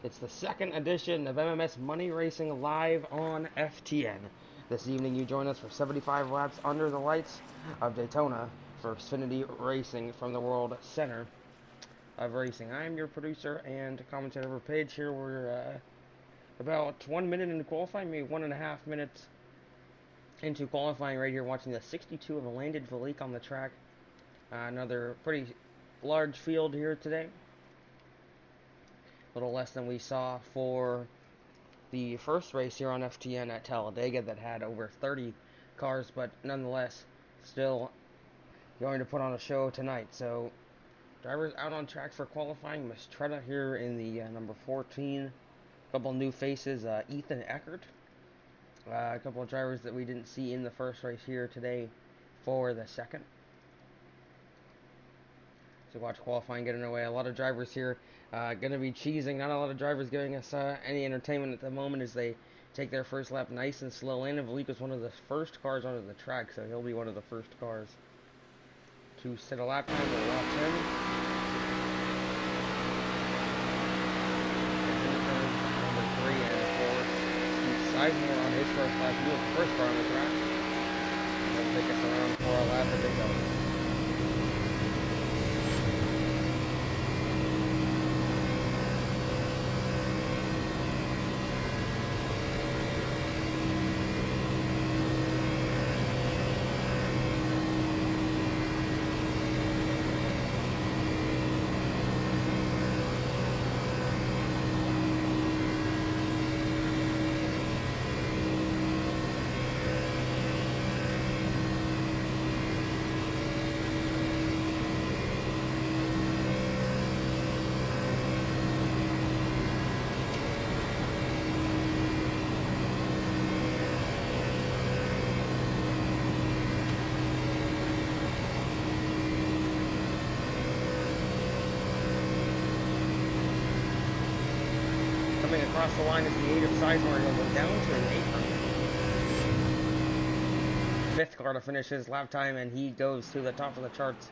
It's the second edition of MMS Money Racing live on FTN. This evening you join us for 75 laps under the lights of Daytona for Xfinity Racing from the World Center of Racing. I am your producer and commentator for Paige here. We're about 1 minute into qualifying, maybe 1.5 minutes into qualifying right here, watching the 62 of a landed Valique on the track. Another pretty large field here today. A little less than we saw for the first race here on FTN at Talladega that had over 30 cars, but nonetheless still going to put on a show tonight. So drivers out on track for qualifying. Mistretta here in the number 14. A couple new faces, Ethan Eckert. A couple of drivers that we didn't see in the first race here today for the second. So watch qualifying get underway. A lot of drivers here going to be cheesing. Not a lot of drivers giving us any entertainment at the moment as they take their first lap nice and slow in. And Valique was one of the first cars onto the track, so he'll be one of the first cars to set a lap time. We'll watch him. Number 3 and 4. Steve Sizemore on his first lap. He was the first car on the track. And he'll take us around for a lap at Daytona. Coming across the line is the 8 of Sizemore. He'll go down to an 8. Fifth car to finish his lap time, and he goes to the top of the charts.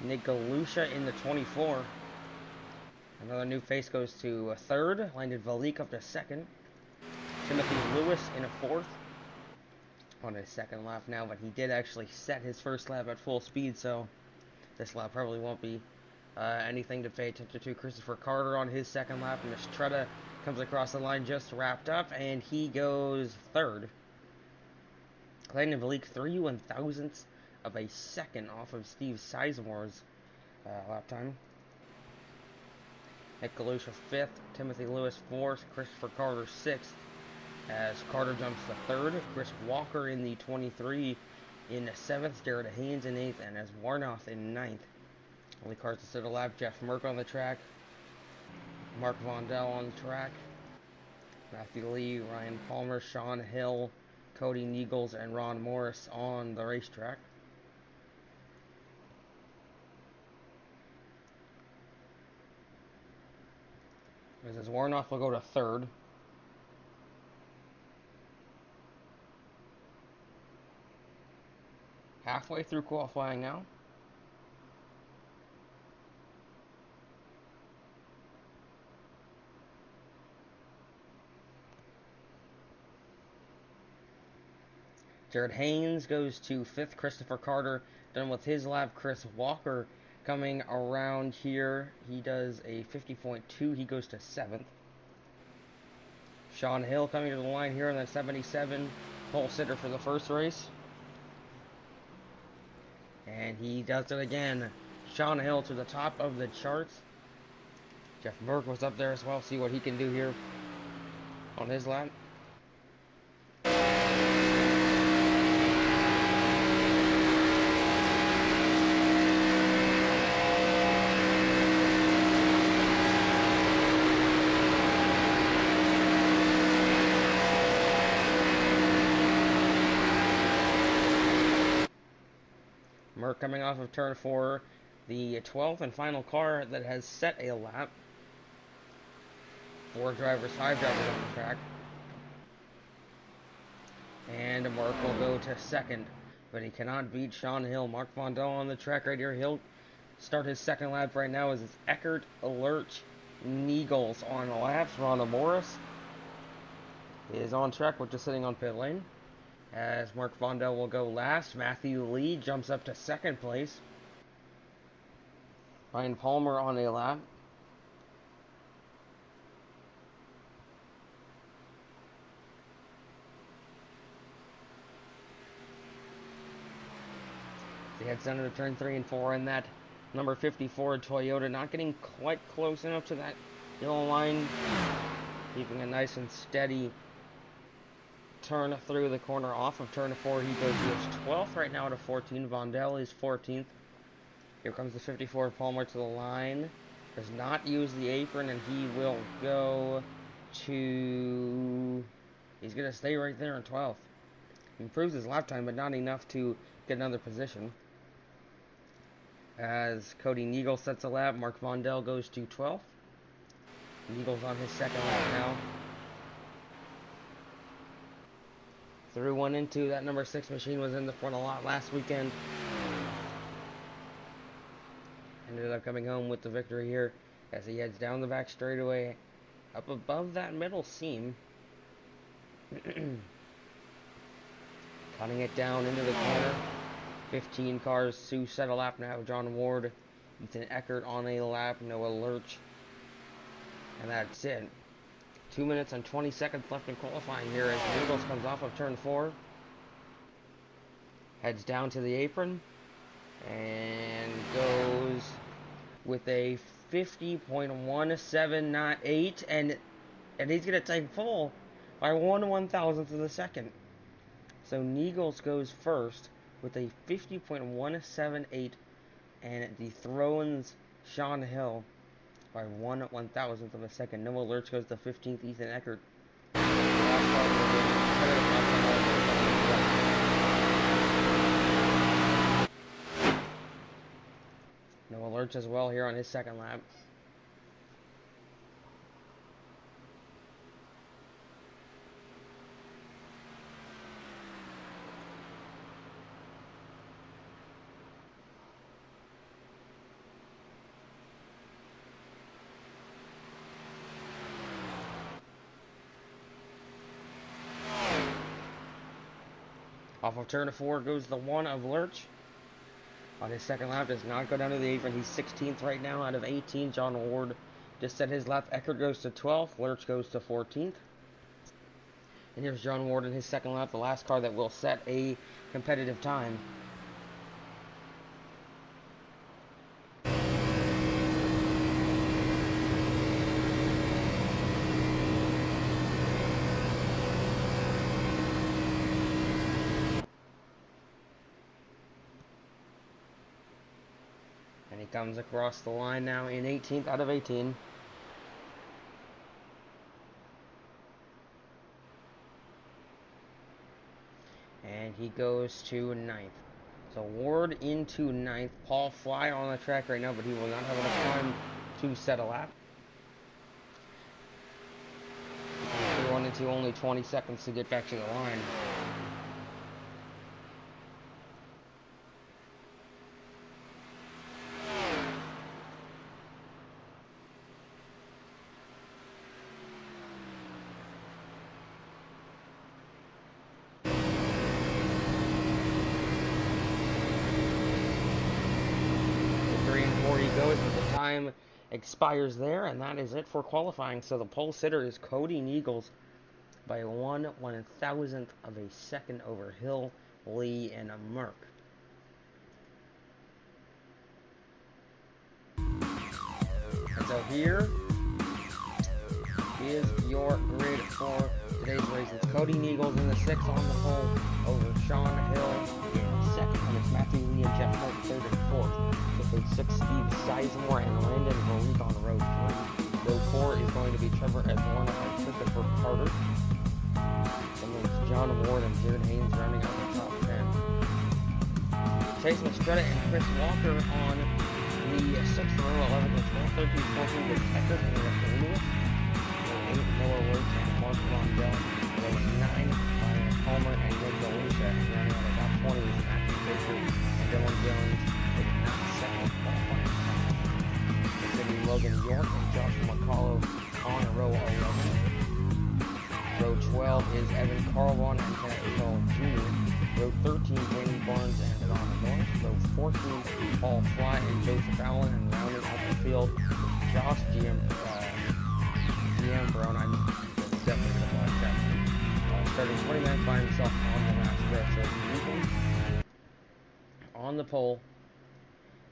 Nick Galusha in the 24. Another new face goes to a third. Landed Valique up to second. Timothy Lewis in a fourth. On his second lap now, but he did actually set his first lap at full speed, so this lap probably won't be anything to pay attention to. Christopher Carter on his second lap. Mistretta comes across the line just wrapped up, and he goes third. Landon Valique 3/1000ths of a second off of Steve Sizemore's lap time. Nick Galusha 5th, Timothy Lewis 4th, Christopher Carter 6th, as Carter jumps to 3rd. Chris Walker in the 23 in 7th, Jared Haynes in 8th, and as Warnoth in 9th. Only cars to set a lap, Jeff Merck on the track, Mark Vondell on the track, Matthew Lee, Ryan Palmer, Sean Hill, Cody Niegels, and Ron Morris on the racetrack. As Warnoff will go to 3rd. Halfway through qualifying now. Jared Haynes goes to 5th. Christopher Carter done with his lap. Chris Walker coming around here. He does a 50.2. He goes to 7th. Sean Hill coming to the line here on that 77. Pole sitter for the first race. And he does it again. Sean Hill to the top of the charts. Jeff Merck was up there as well. See what he can do here on his lap. Merck coming off of turn 4, the 12th and final car that has set a lap. 5 drivers on the track. And Merck will go to 2nd, but he cannot beat Sean Hill. Mark Vondell on the track right here. He'll start his second lap right now as it's Eckert, Lurch, Niegels on laps. Ronald Morris is on track, which is sitting on pit lane. As Mark Vondel will go last. Matthew Lee jumps up to second place. Ryan Palmer on a lap. He heads down to turn 3 and 4 in that number 54 Toyota, not getting quite close enough to that yellow line, keeping a nice and steady turn through the corner off of turn 4. He goes to his 12th right now to 14. Vondel is 14th. Here comes the 54 Palmer to the line. Does not use the apron, and he will go to... He's going to stay right there in 12th. He improves his lap time, but not enough to get another position. As Cody Niegel sets a lap, Mark Vondel goes to 12th. Niegel's on his second lap now. Threw one into that number 6 machine, was in the front a lot last weekend. Ended up coming home with the victory here as he heads down the back straightaway up above that middle seam. Cutting it down into the corner. 15 cars to set a lap now. John Ward, Ethan Eckert on a lap, Noah Lurch. And that's it. 2 minutes and 20 seconds left in qualifying here as Niegels comes off of turn 4. Heads down to the apron. And goes with a 50.1798. And he's going to take full by 1/1000th of a second. So Niegels goes first with a 50.178 and dethrones Sean Hill by 1/1000th of a second. Noah Lurch goes to 15th. Ethan Eckert. Noah Lurch as well here on his second lap. Off of turn 4 goes the 1 of Lurch. On his second lap, does not go down to the apron. He's 16th right now out of 18. John Ward just set his lap. Eckert goes to 12th. Lurch goes to 14th. And here's John Ward in his second lap, the last car that will set a competitive time. He comes across the line now in 18th out of 18. And he goes to 9th. So Ward into 9th. Paul Fly on the track right now, but he will not have enough time to set a lap. He went into only 20 seconds to get back to the line. Expires there, and that is it for qualifying. So the pole sitter is Cody Niegels by 1/1000th of a second over Hill, Lee, and Merck. And so here is your grid for today's races. Cody Niegels in the 6th on the pole over Sean Hill in 2nd, and it's Matthew Lee and Jeff Merck 3rd and 4th. With 6, Steve Sizemore and Landon Verleek on row 3. Row 4 is going to be Trevor Edlorna and Christopher Carter. And then it's John Ward and Jared Haynes rounding out the top 10. Chase Mastretta and Chris Walker on the 6th row, 11th and 12th, 13th, 14th with Eckert and Lewis. Row 8, Noah Lurch and Mark Vondel. Row 9, Ryan Palmer and Nick Galusha. And rounding out the top 20 is Matthew Baker and Dylan Jones. Not second qualifying time. It's going to be Logan York and Joshua McCullough on row 11. Row 12 is Evan Carlon and Kenneth Earl Jr. Row 13, Brandon Barnes and Donna North. Row 14, Paul Fly and Joseph Allen, and rounding up the field, Josh GM Brown. I'm definitely going to watch that. Starting 29th by himself on the last stretch. So Eagles on the pole,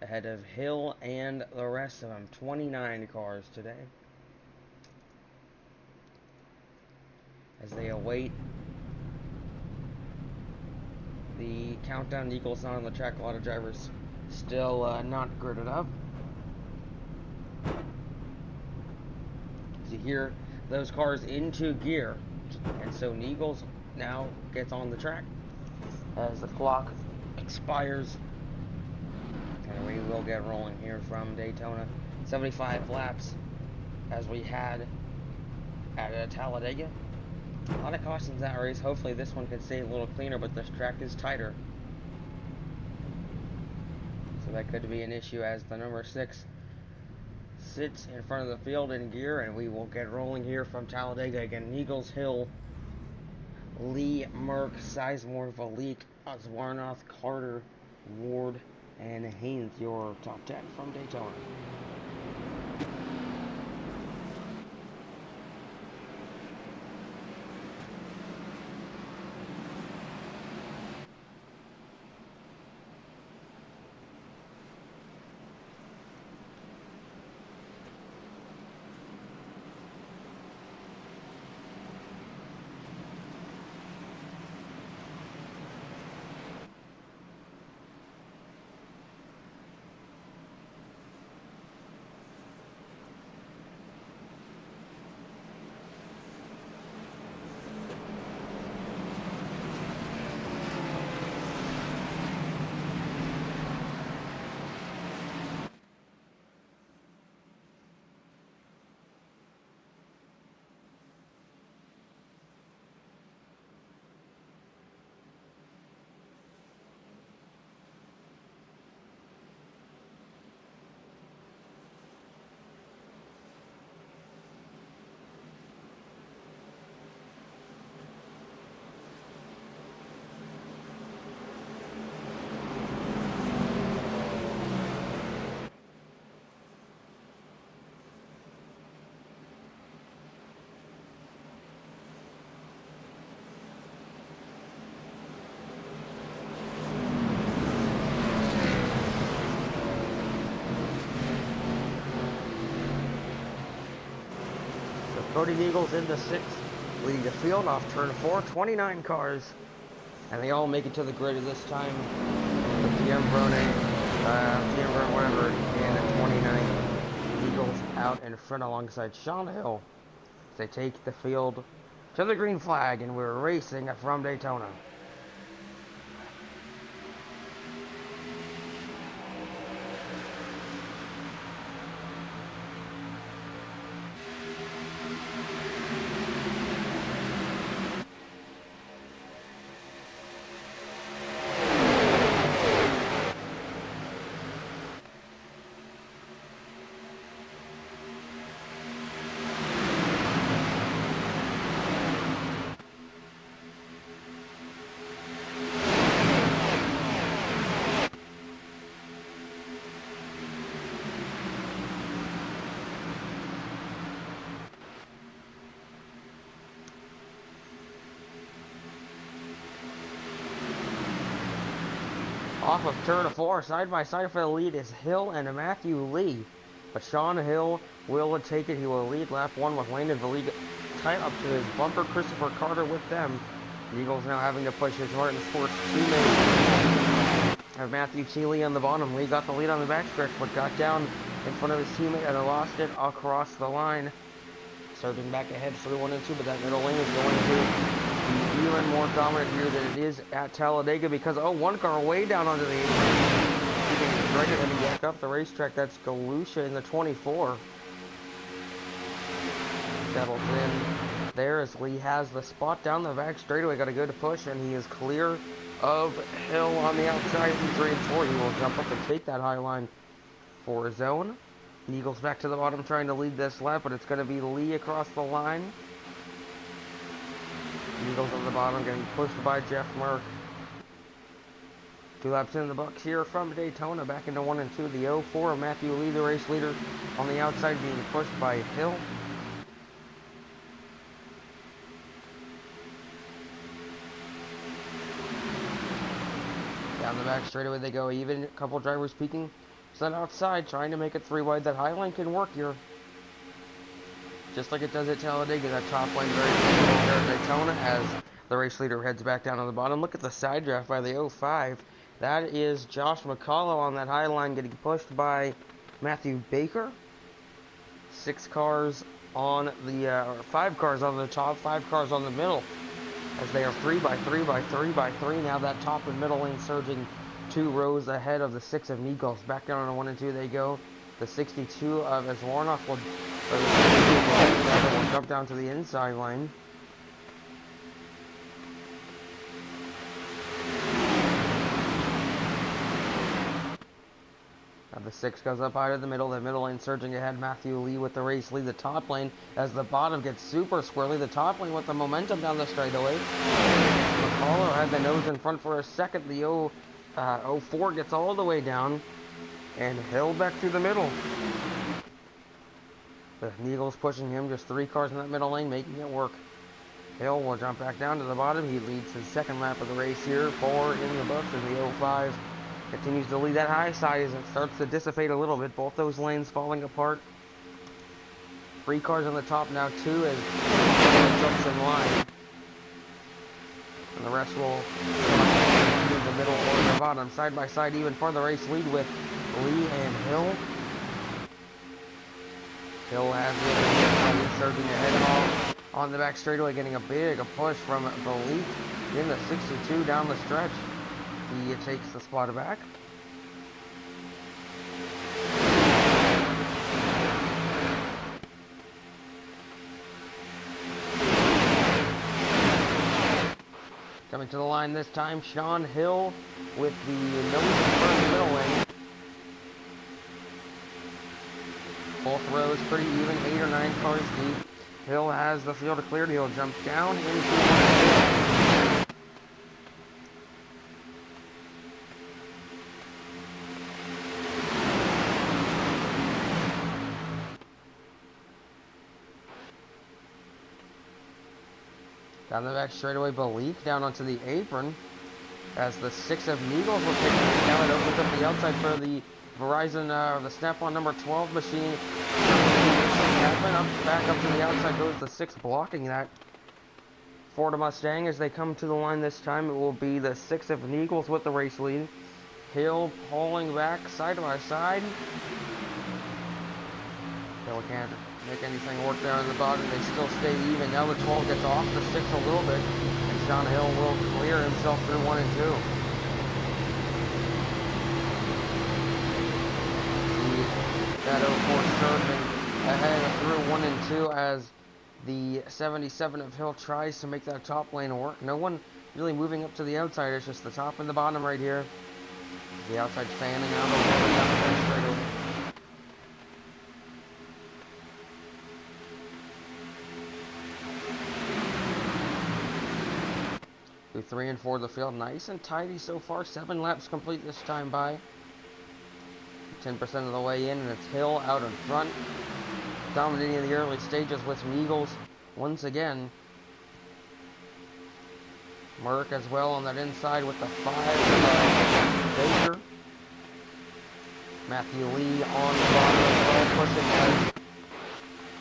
ahead of Hill and the rest of them. 29 cars today, as they await the countdown. Eagles not on the track. A lot of drivers still not girded up. As you hear those cars into gear, and so Eagles now gets on the track as the clock expires, and we will get rolling here from Daytona. 75 laps as we had at Talladega. A lot of cautions that race. Hopefully this one can stay a little cleaner, but this track is tighter, so that could be an issue as the number 6 sits in front of the field in gear, and we will get rolling here from Talladega. Again, Eagles, Hill, Lee, Merck, Sizemore, Valik, Oswarnoth, Carter, Ward, and Haynes, your top 10 from Daytona. Cody Eagles into 6th, leading the field off turn 4. 29 cars, and they all make it to the grid at this time. The PM whatever, and at 29, Eagles out in front alongside Sean Hill. They take the field to the green flag, and we're racing from Daytona. Off of turn 4, side by side for the lead is Hill and Matthew Lee. But Sean Hill will take it. He will lead lap 1 with Landon Valiga tight up to his bumper. Christopher Carter with them. The Eagles now having to push his Martin Sports teammate. Have Matthew Cheeley on the bottom. Lee got the lead on the backstretch, but got down in front of his teammate and lost it across the line. Starting back ahead for the 1 and 2, but that middle lane is going to even more dominant here than it is at Talladega, because one car way down under the apron. Keeping right heading back up the racetrack. That's Galusha in the 24. Settles in there as Lee has the spot down the back straightaway. Got a good push, and he is clear of Hill on the outside. 3 and 4. He will jump up and take that high line for his own. Eagles back to the bottom trying to lead this lap, but it's going to be Lee across the line. Eagles on the bottom getting pushed by Jeff Merck. 2 laps in the books here from Daytona, back into 1 and 2. The 04, Matthew Lee, the race leader, on the outside being pushed by Hill. Down the back straightaway they go, even. A couple drivers peeking. So outside, trying to make it 3 wide. That high line can work here. Just like it does at Talladega, that top line very difficult here at Daytona as the race leader heads back down to the bottom. Look at the side draft by the 05. That is Josh McCullough on that high line getting pushed by Matthew Baker. 6 cars on the, 5 cars on the top, 5 cars on the middle. As they are 3 by 3 by 3 by 3. Now that top and middle lane surging 2 rows ahead of the 6 of Eagles. Back down on 1 and 2 they go. The 62 of Warnock will jump down to the inside lane. Now the 6 goes up out of the middle lane surging ahead. Matthew Lee with the race lead. The top lane as the bottom gets super squirrely. The top lane with the momentum down the straightaway. McCullough had the nose in front for a second. The 04 gets all the way down and Hill back through the middle. The Eagles pushing him, just 3 cars in that middle lane, making it work. Hill will jump back down to the bottom. He leads his 2nd lap of the race here. 4 in the books, and the 05 continues to lead that high side as it starts to dissipate a little bit. Both those lanes falling apart. 3 cars on the top now, 2 as jumps in line. And the rest will move the middle or the bottom. Side by side, even for the race lead with Lee and Hill. Hill has it surging ahead on the back straightaway, getting a push from Belief in the 62 down the stretch. He takes the spot back. Coming to the line this time, Sean Hill with the nose in first middle lane. Both rows pretty even, 8 or 9 cars deep. Hill has the field cleared. He'll jump down into down the back straightaway, Belief down onto the apron as the 6 of Eagles will take it down. It opens up the outside for the Verizon, the Snap-on number 12 machine. Back up to the outside goes the 6 blocking that. Ford Mustang as they come to the line this time. It will be the 6 of Eagles with the race lead. Hill pulling back side by side. Hill can't make anything work there on the bottom. They still stay even. Now the 12 gets off the 6 a little bit. And Sean Hill will clear himself through 1 and 2. That 04 surging ahead through 1 and 2 as the 77 of Hill tries to make that top lane work. No one really moving up to the outside. It's just the top and the bottom right here. The outside fanning out over the straightaway. Through 3 and 4 of the field. Nice and tidy so far. 7 laps complete this time by. 10% of the way in, and it's Hill out in front, dominating the early stages with some Eagles once again. Merck as well on that inside with the 5 Baker. Matthew Lee on the bottom as well, pushing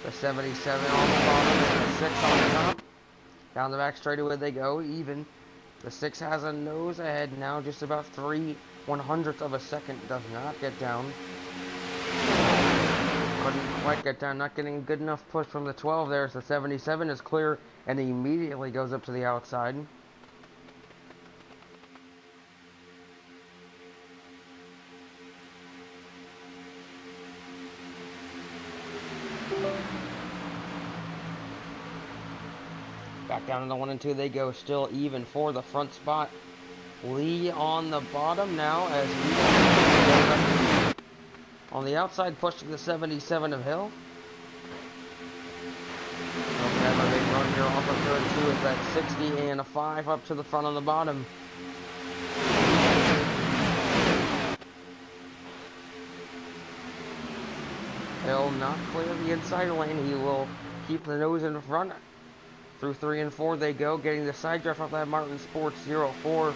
the 77 on the bottom and the 6 on the top. Down the back straightaway they go, even. The 6 has a nose ahead now, just about 3/100th of a second. Does not get down. Couldn't quite get down, not getting a good enough push from the 12 there. So the 77 is clear and he immediately goes up to the outside. Back down in the 1 and 2 they go, still even for the front spot. Lee on the bottom now as Lee goes up On the outside, pushing the 77 of Hill. Have a big run here off of turn 2 with that 60 and a 5 up to the front on the bottom. Hill not clear the inside lane. He will keep the nose in front. Through 3 and 4 they go, getting the side draft off that Martin Sports 04.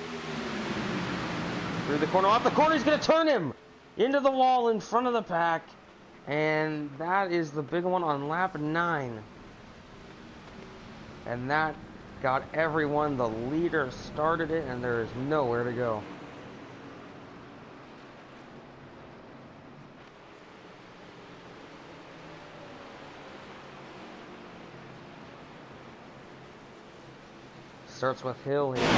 Through the corner, off the corner, he's going to turn him into the wall in front of the pack. And that is the big one on lap 9. And that got everyone. The leader started it, and there is nowhere to go. Starts with Hill here.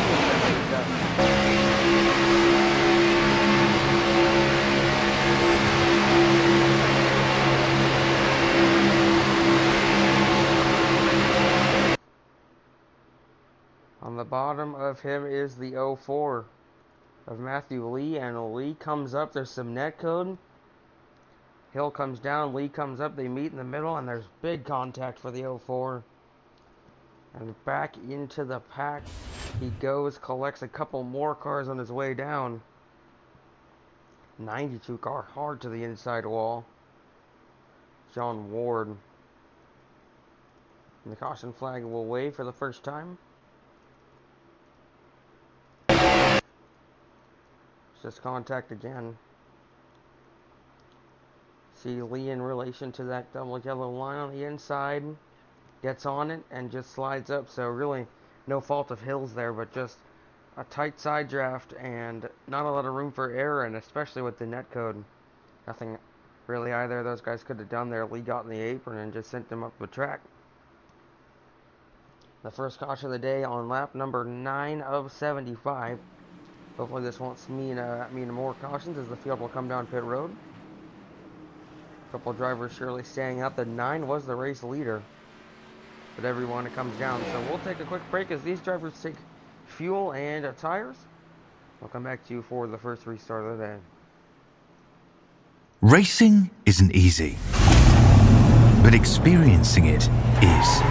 On the bottom of him is the 04 of Matthew Lee, and Lee comes up. There's some net code. Hill comes down, Lee comes up. They meet in the middle, and there's big contact for the 04. And back into the pack he goes, collects a couple more cars on his way down. 92 car hard to the inside wall. John Ward. And the caution flag will wave for the first time. Just contact again. See Lee in relation to that double yellow line on the inside. Gets on it and just slides up. So really no fault of Hill's there, but just a tight side draft and not a lot of room for error, and especially with the net code. Nothing really either of those guys could have done there. Lee got in the apron and just sent them up the track. The first caution of the day on lap number 9 of 75. Hopefully this won't mean more cautions as the field will come down pit road. A couple of drivers surely standing out. The 9 was the race leader, but everyone it comes down. So we'll take a quick break as these drivers take fuel and tires. I'll come back to you for the first restart of the day. Racing isn't easy, but experiencing it is.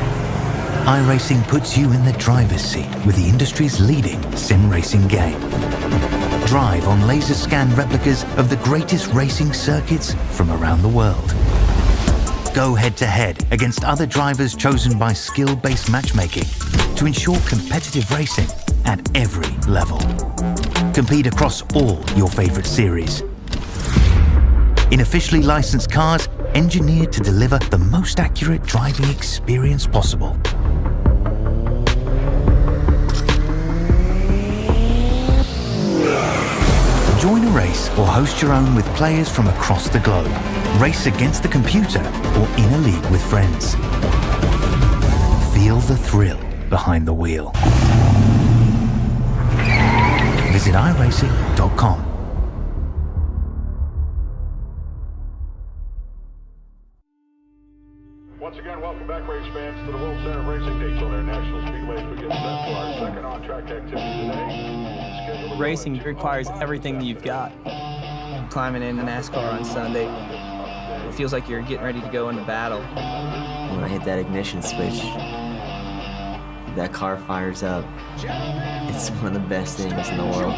iRacing puts you in the driver's seat with the industry's leading sim racing game. Drive on laser scan replicas of the greatest racing circuits from around the world. Go head to head against other drivers chosen by skill-based matchmaking to ensure competitive racing at every level. Compete across all your favorite series. In officially licensed cars engineered to deliver the most accurate driving experience possible. Join a race or host your own with players from across the globe. Race against the computer or in a league with friends. Feel the thrill behind the wheel. Visit iRacing.com. Once again, welcome back, race fans, to the World Center of Racing, Daytona International Speedway. We get set for our second on-track activity today. Racing requires everything that you've got. Climbing into NASCAR on Sunday, it feels like you're getting ready to go into battle. When I hit that ignition switch, that car fires up. It's one of the best things in the world.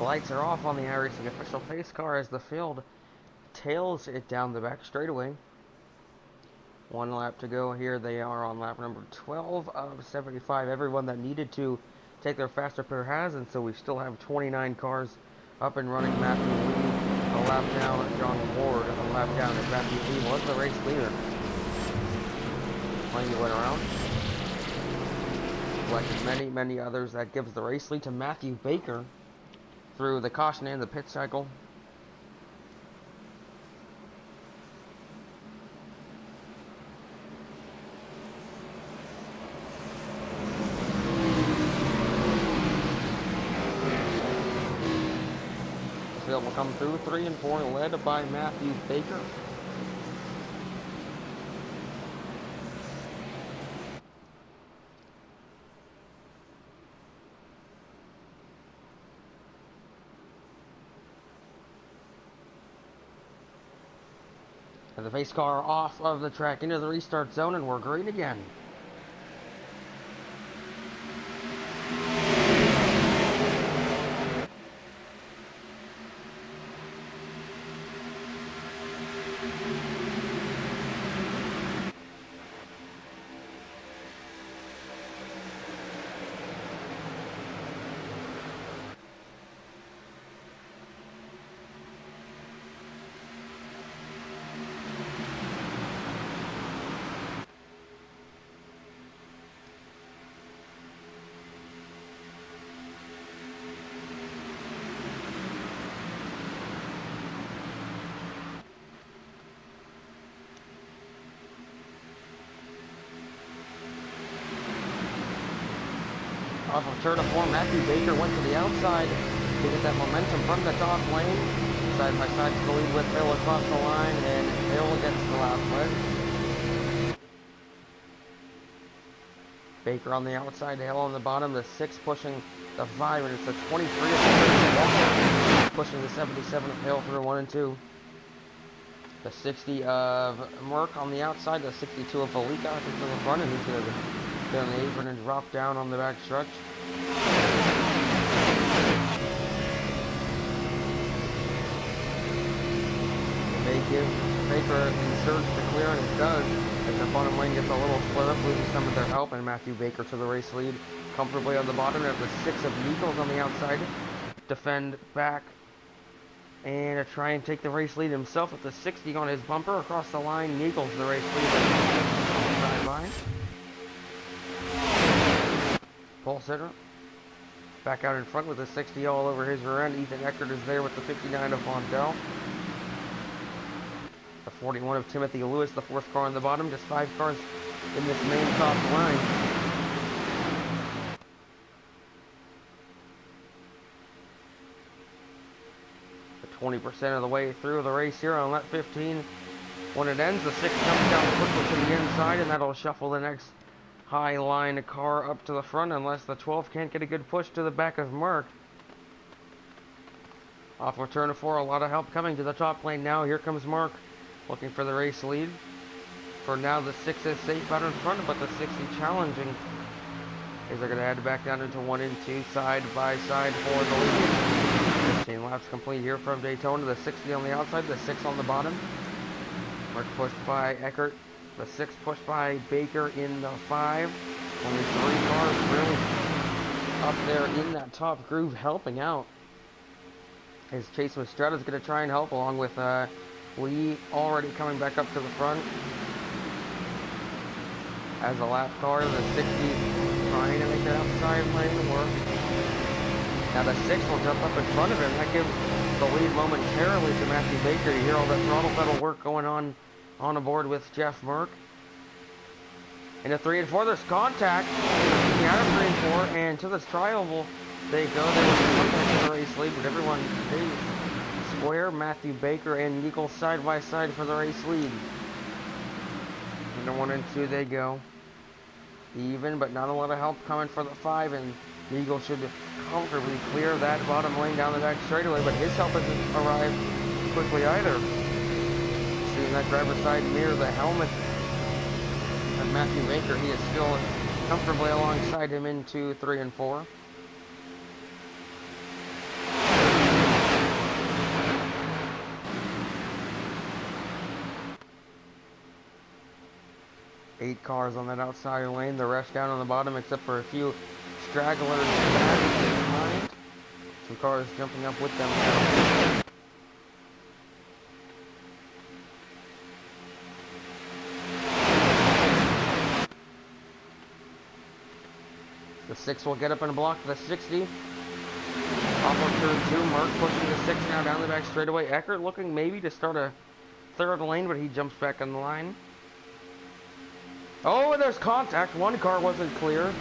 The lights are off on the iRacing official pace car as the field tails it down the back straightaway. 1 lap to go here. They are on lap number 12 of 75. Everyone that needed to take their faster pair has, and so we still have 29 cars up and running. Matthew Lee a lap down, John Ward a lap down, and Matthew Lee was the race leader. Playing went around. Like many others, that gives the race lead to Matthew Baker through the caution and the pit cycle. Will come through 3 and 4, led by Matthew Baker. And the pace car off of the track into the restart zone, and we're green again. Off of turn 4, Matthew Baker went to the outside to get that momentum from the top lane. Side by side to the lead with Hill across the line, and Hill gets the last leg. Baker on the outside, Hill on the bottom, the 6 pushing the 5, and it's the 23 of pushing the 77 of Hill through 1 and 2. The 60 of Merck on the outside, the 62 of Valika to the front, and he's going to get on the apron and drop down on the back stretch. They give Baker the surge to clear, and it does, as the bottom lane gets a little split up, losing some of their help, and Matthew Baker to the race lead comfortably on the bottom. Of the 6 of Nichols on the outside, defend back and try and take the race lead himself with the 60 on his bumper across the line. Nichols the race lead sideline. Paul Sitter back out in front with the 60 all over his rear end. Ethan Eckert is there with the 59 of Vondell. The 41 of Timothy Lewis, the 4th car on the bottom. Just 5 cars in this main top line. The 20% of the way through the race here on lap 15. When it ends, the 6 comes down quickly to the inside, and that'll shuffle the next high line car up to the front, unless the 12 can't get a good push to the back of Merck. Off of turn 4, a lot of help coming to the top lane now. Here comes Merck, looking for the race lead. For now, the 6 is safe out in front, but the 60 challenging, as they're going to head back down into 1 and 2, side by side for the lead. 15 laps complete here from Daytona. The 60 on the outside, the 6 on the bottom. Merck pushed by Eckert. The 6 pushed by Baker in the 5. Only 3 cars really up there in that top groove helping out. As Chase Mastretta is going to try and help, along with Lee already coming back up to the front. As a lap car, the 60 trying to make that outside lane work. Now the 6 will jump up in front of him. That gives the lead momentarily to Matthew Baker. You hear all that throttle pedal work going on aboard with Jeff Merck. Into 3 and 4, there's contact. Out of 3 and 4, and to this trial they go. There was contact in the race lead, but everyone stays square. Matthew Baker and Nichols side by side for the race lead. Into 1 and 2 they go. Even, but not a lot of help coming for the 5, and Eagle should comfortably clear that bottom lane down the back straightaway, but his help hasn't arrived quickly either. Seeing that driver's side mirror, the helmet of Matthew Baker, he is still comfortably alongside him into 3 and 4. 8 cars on that outside lane, the rest down on the bottom except for a few stragglers back behind. Some cars jumping up with them now. The 6 will get up and block the 60. Off of turn 2, Mark pushing the 6 now down the back straightaway. Eckert looking maybe to start a third lane, but he jumps back on the line. Oh, and there's contact. One car wasn't clear.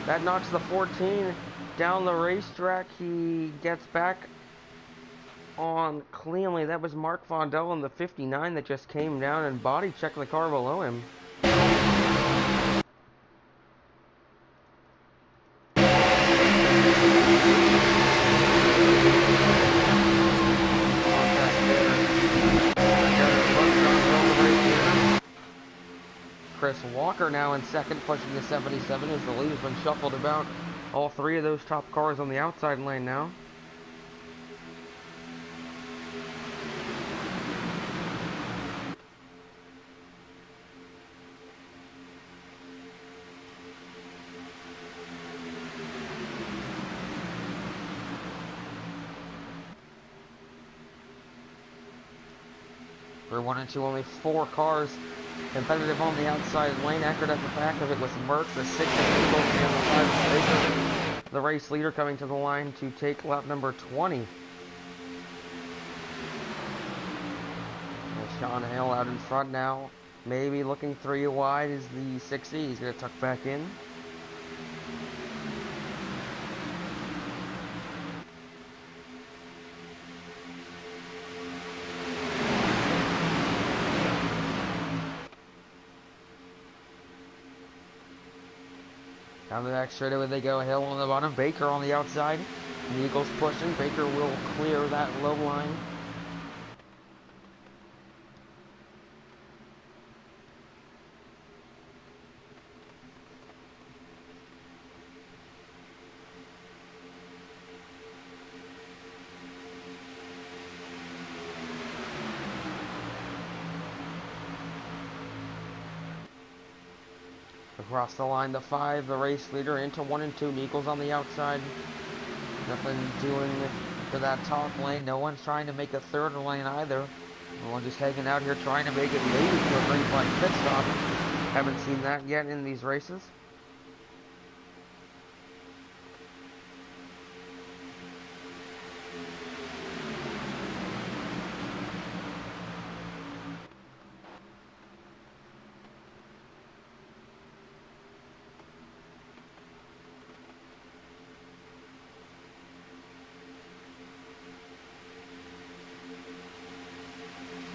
That knocks the 14 down the racetrack. He gets back on cleanly. That was Mark Vondel in the 59 that just came down and body checked the car below him. Chris Walker now in second, pushing the 77 as the lead has been shuffled about. All 3 of those top cars on the outside lane now. For 1 and 2, only 4 cars competitive on the outside lane. Eckert at the back of it with Merckx, the 6 and Eagles, and the 5 the race leader coming to the line to take lap number 20. And Sean Hale out in front now, maybe looking 3 wide is the 60. He's going to tuck back in. Down the back straightaway they go. Hill on the bottom, Baker on the outside. The Eagles pushing. Baker will clear that low line. Across the line, the 5, the race leader into 1 and 2. Eagles on the outside. Nothing doing to that top lane. No one's trying to make a third lane either. No one just hanging out here trying to make it maybe to a green flag pit stop. Haven't seen that yet in these races.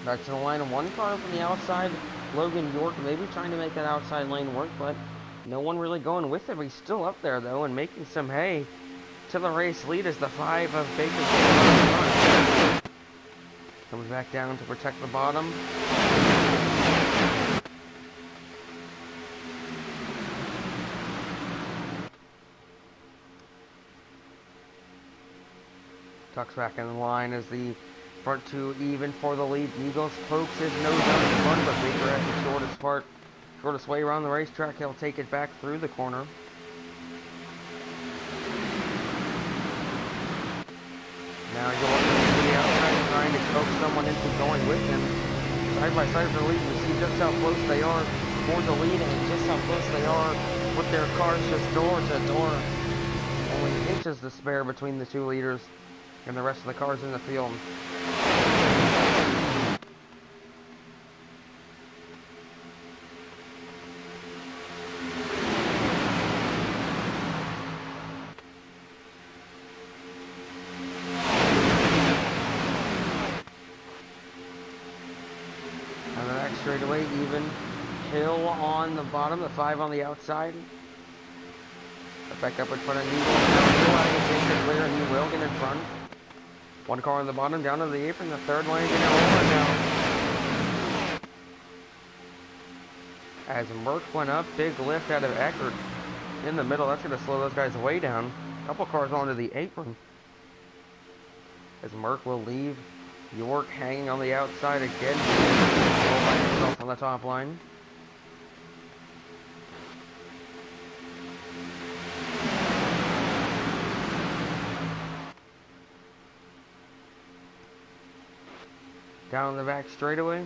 Back to the line, and 1 car from the outside. Logan York maybe trying to make that outside lane work, but no one really going with him. He's still up there, though, and making some hay to the race lead as the 5 of Baker comes back down to protect the bottom. Tucks back in the line as the front 2 even for the lead. Eagles pokes his nose out in front, but Baker has the shortest way around the racetrack. He'll take it back through the corner. Now York to the outside, trying to coax someone into going with him. Side by side for the lead. We see just how close they are for the lead and just how close they are with their cars just door to door. Only inches to spare between the 2 leaders and the rest of the cars in the field. And the next straightaway even. Hill on the bottom, the 5 on the outside. Back up in front of Eagles. Clear, and he will get in front. 1 car on the bottom, down to the apron. The 3rd lane getting over now. As Merck went up, big lift out of Eckert in the middle. That's going to slow those guys way down. A couple cars onto the apron. As Merck will leave York hanging on the outside again. By himself on the top line. down the back straightaway.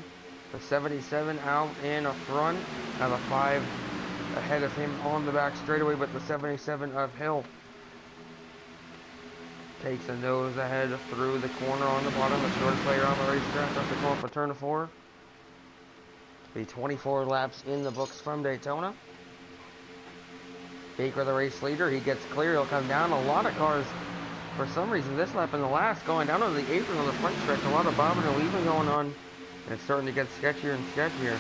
The 77 out in front. Now the 5 ahead of him on the back straightaway, but the 77 uphill takes a nose ahead through the corner on the bottom. The shortest player on the racetrack up to call for turn 4. The 24 laps in the books from Daytona. Baker, the race leader, he gets clear. He'll come down. A lot of cars, for some reason, this lap and the last, going down on the apron on the front stretch. A lot of bobbing and weaving going on. And it's starting to get sketchier and sketchier.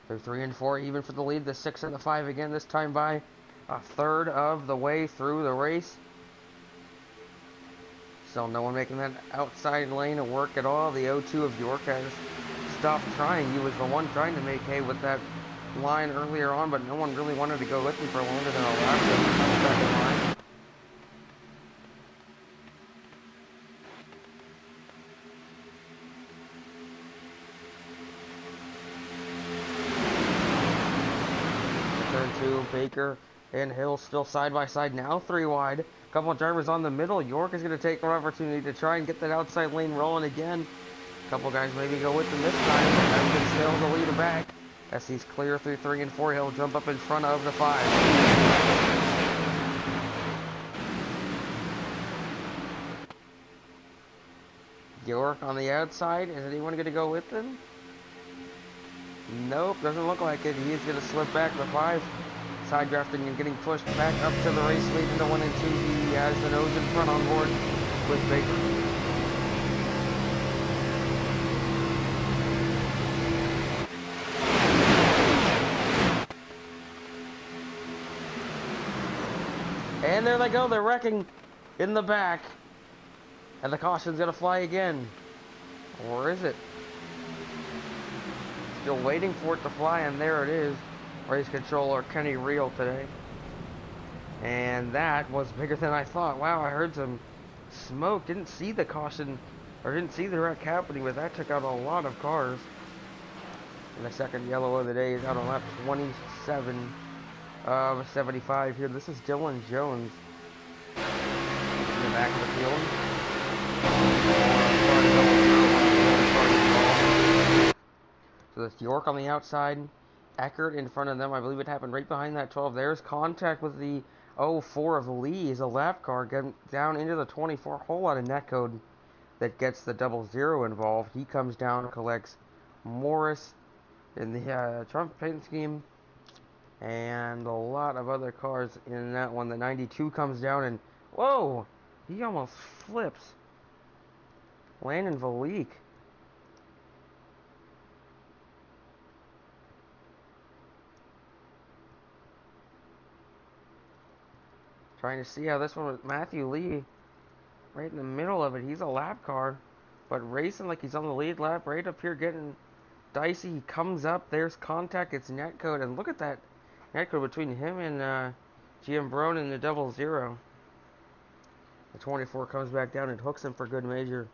They're 3 and 4 even for the lead. The 6 and the 5 again, this time by a third of the way through the race. Still no one making that outside lane work at all. The 0-2 of York has stopped trying. He was the one trying to make hay with that line earlier on, but no one really wanted to go with him for longer than a lap. So he comes back in line. Turn 2, Baker and Hill still side by side, now 3 wide. A couple of drivers on the middle. York is going to take an opportunity to try and get that outside lane rolling again. A couple guys maybe go with him this time, but that can still the leader back. As he's clear through 3 and 4, he'll jump up in front of the 5. York on the outside. Is anyone going to go with him? Nope, doesn't look like it. He is going to slip back the 5. Side drafting and getting pushed back up to the race lead into 1 and 2. He has the nose in front on board with Baker. And there they go. They're wrecking in the back. And the caution's going to fly again. Or is it? Still waiting for it to fly, and there it is. Race controller Kenny Reel today. And that was bigger than I thought. Wow, I heard some smoke. Didn't see the caution, or didn't see the wreck happening, but that took out a lot of cars. And the second yellow of the day is out on lap 27 of 75 here. This is Dylan Jones in the back of the field. So that's York on the outside, Eckert in front of them. I believe it happened right behind that 12. There's contact with the 04 of Lee. Is a lap car getting down into the 24. Whole lot of netcode that gets the 00 involved. He comes down, collects Morris in the Trump paint scheme, and a lot of other cars in that one. The 92 comes down, and whoa, he almost flips Landon Valik. Trying to see how this one with Matthew Lee right in the middle of it. He's a lap car, but racing like he's on the lead lap, right up here getting dicey. He comes up, there's contact, it's netcode, and look at that netcode between him and GM Brown in the 00. The 24 comes back down and hooks him for good measure,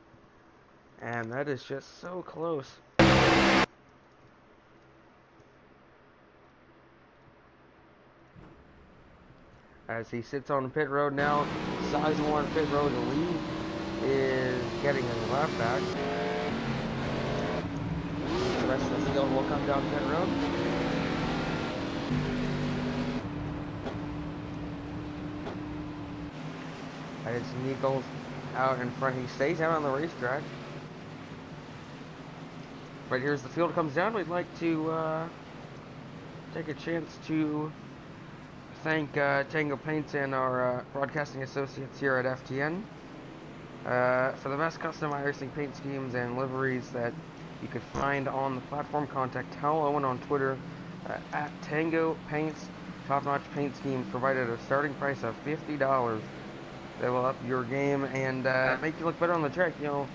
and that is just so close. As he sits on pit road now, Sizemore on pit road. The lead is getting a lap back. The rest of the field will come down pit road. And it's Nichols out in front. He stays out on the racetrack. But here's the field comes down. We'd like to take a chance to thank Tango Paints and our broadcasting associates here at FTN for the best custom iRacing paint schemes and liveries that you could find on the platform. Contact Hal Owen on Twitter at Tango Paints. Top-notch paint schemes provided at a starting price of $50. They will up your game and make you look better on the track. You know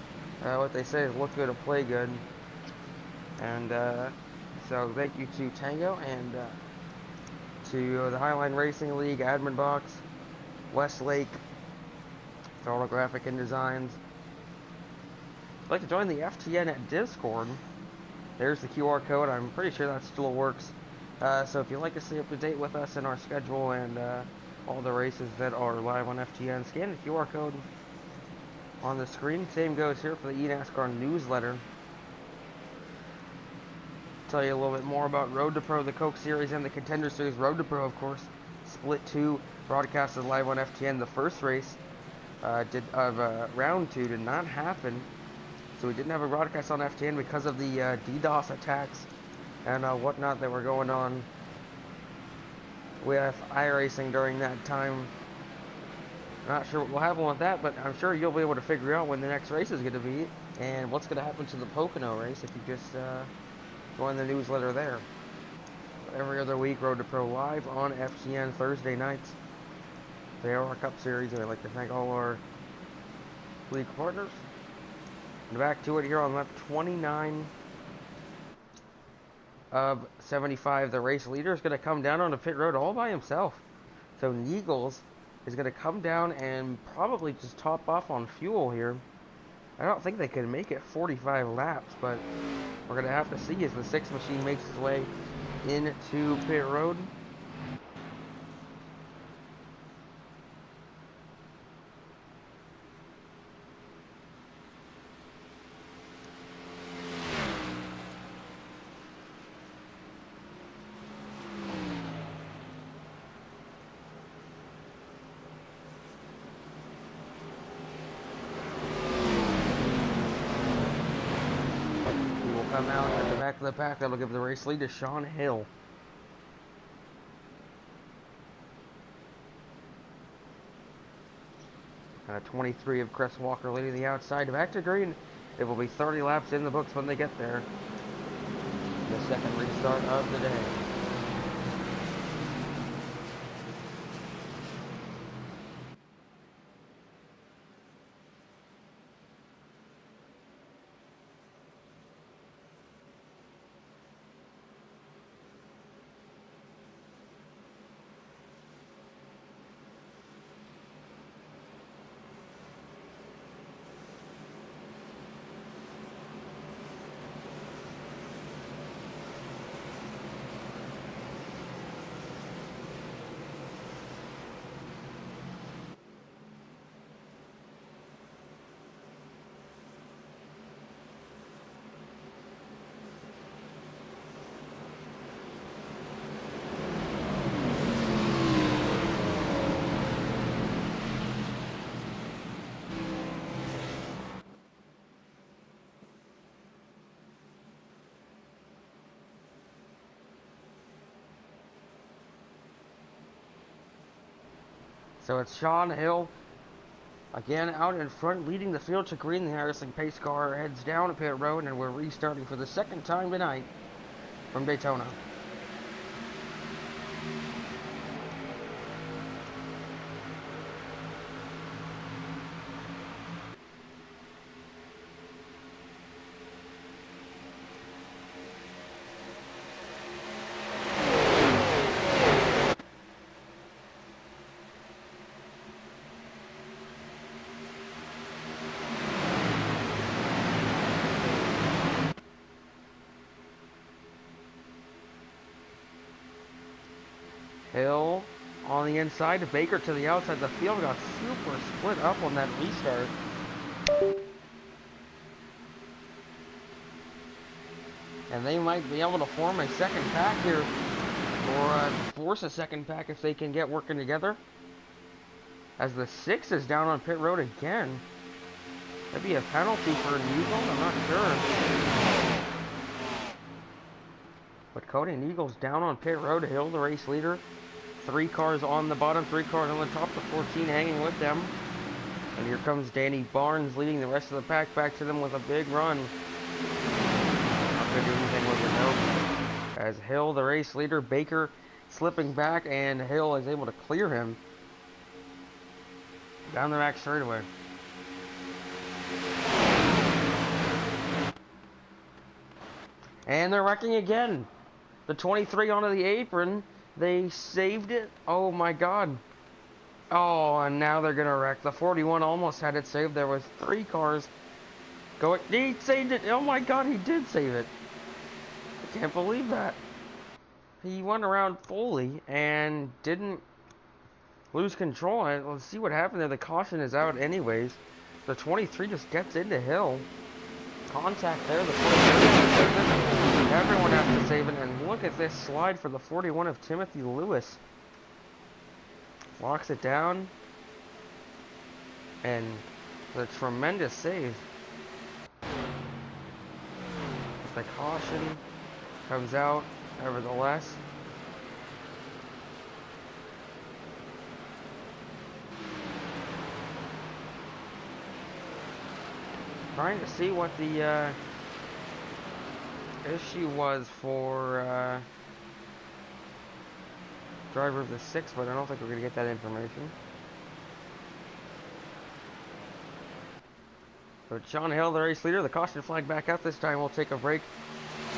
what they say is look good or play good. And so thank you to Tango and to the Highline Racing League admin box, Westlake, Photographic and Designs. If you'd like to join the FTN Discord, there's the QR code. I'm pretty sure that still works. So if you'd like to stay up to date with us and our schedule and all the races that are live on FTN, scan the QR code on the screen. Same goes here for the eNASCAR newsletter. Tell you a little bit more about Road to Pro, the Coke Series, and the Contender Series. Road to Pro, of course, split 2, broadcasted live on FTN. The first race round 2 did not happen, so we didn't have a broadcast on FTN because of the DDoS attacks and whatnot that were going on with iRacing during that time. Not sure what will happen with that, but I'm sure you'll be able to figure out when the next race is going to be and what's going to happen to the Pocono race if you just join the newsletter there. Every other week, Road to Pro live on FTN Thursday nights. They are our Cup Series, and I'd like to thank all our league partners. And back to it here on lap 29 of 75. The race leader is going to come down on the pit road all by himself. So Niegels is going to come down and probably just top off on fuel here. I don't think they can make it 45 laps, but we're going to have to see as the 6 machine makes its way into pit road. Come out at the back of the pack. That'll give the race lead to Sean Hill. And a 23 of Chris Walker leading the outside. Back to green. It will be 30 laps in the books when they get there. The second restart of the day. So it's Sean Hill, again out in front, leading the field to green. The iRacing pace car heads down to pit road, and we're restarting for the second time tonight from Daytona. Hill on the inside, Baker to the outside. The field got super split up on that restart. And they might be able to form a second pack here, or force a second pack if they can get working together. As the 6 is down on pit road again. That'd be a penalty for Newell, I'm not sure. But Cody Eagles down on pit road. Hill, the race leader. 3 cars on the bottom, 3 cars on the top, the 14 hanging with them. And here comes Danny Barnes leading the rest of the pack back to them with a big run. Not going to do anything with it, though. As Hill, the race leader, Baker slipping back, and Hill is able to clear him down the back straightaway. And they're wrecking again. The 23 onto the apron. They saved it. Oh my god. Oh, and now they're gonna wreck. The 41 almost had it saved. There was 3 cars going. He saved it. Oh my god, he did save it. I can't believe that. He went around fully and didn't lose control. And let's see what happened there. The caution is out anyways. The 23 just gets into hill. Contact there. The 43 saves it. Everyone has to save it. And look at this slide for the 41 of Timothy Lewis. Locks it down. And the tremendous save. The caution comes out, nevertheless. Trying to see what the issue was for driver of the 6, but I don't think we're going to get that information. But Sean Hill, the race leader, the caution flag back out this time. We'll take a break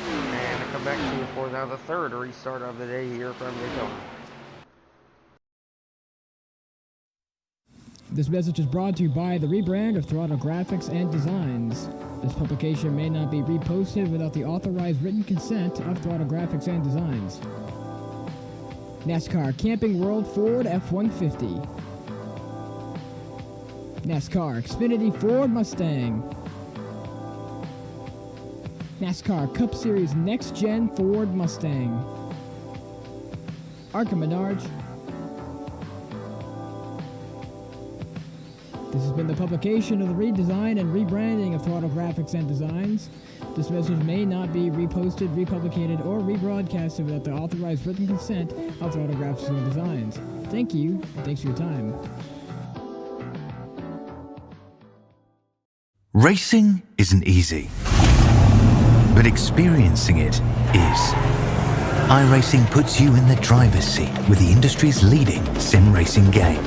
and come back to you for now the 3rd restart of the day here from Daytona. This message is brought to you by the rebrand of Throttle Graphics and Designs. This publication may not be reposted without the authorized written consent of Throttle Graphics and Designs. NASCAR Camping World Ford F-150. NASCAR Xfinity Ford Mustang. NASCAR Cup Series Next Gen Ford Mustang. Arca Menards. This has been the publication of the redesign and rebranding of Throttle Graphics and Designs. This message may not be reposted, republicated, or rebroadcasted without the authorized written consent of Throttle Graphics and Designs. Thank you, and thanks for your time. Racing isn't easy, but experiencing it is. iRacing puts you in the driver's seat with the industry's leading sim racing game.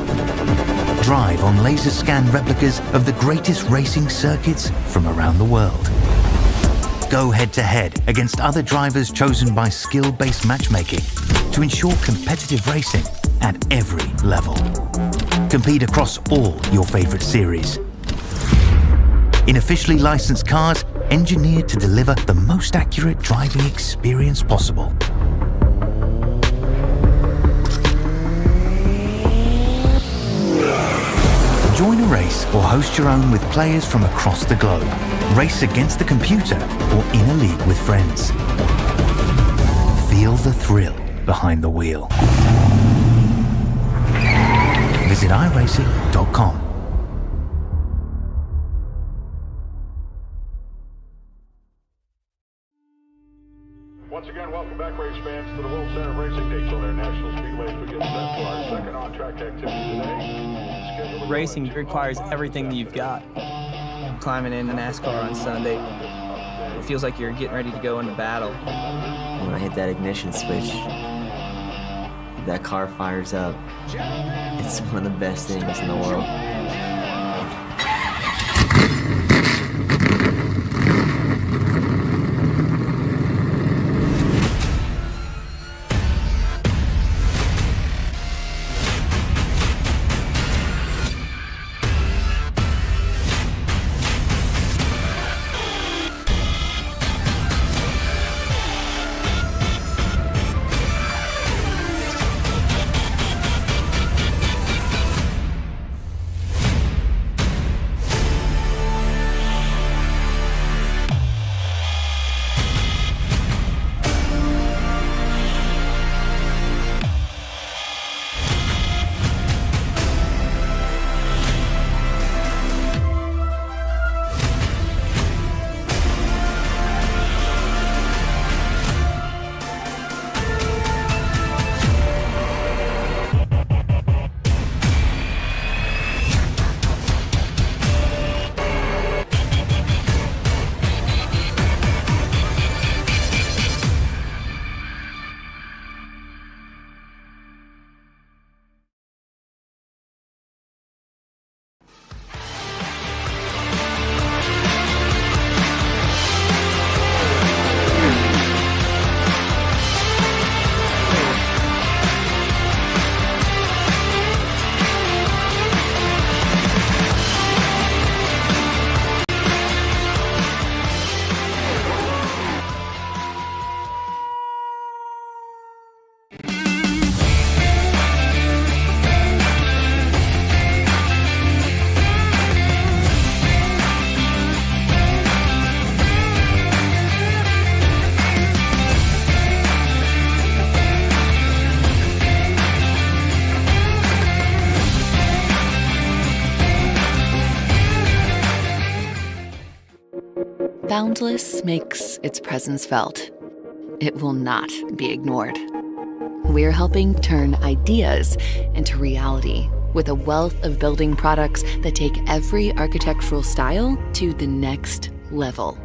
Drive on laser scan replicas of the greatest racing circuits from around the world. Go head-to-head against other drivers chosen by skill-based matchmaking to ensure competitive racing at every level. Compete across all your favorite series. In officially licensed cars, engineered to deliver the most accurate driving experience possible. Join a race or host your own with players from across the globe. Race against the computer or in a league with friends. Feel the thrill behind the wheel. Visit iRacing.com. Once again, welcome back, race fans, to the World Center of Racing Daytona International Speedway as we get set for our second on-track activity today. Racing requires everything that you've got. Climbing into NASCAR on Sunday, it feels like you're getting ready to go into battle. When I hit that ignition switch, that car fires up. It's one of the best things in the world. Boundless makes its presence felt. It will not be ignored. We're helping turn ideas into reality with a wealth of building products that take every architectural style to the next level.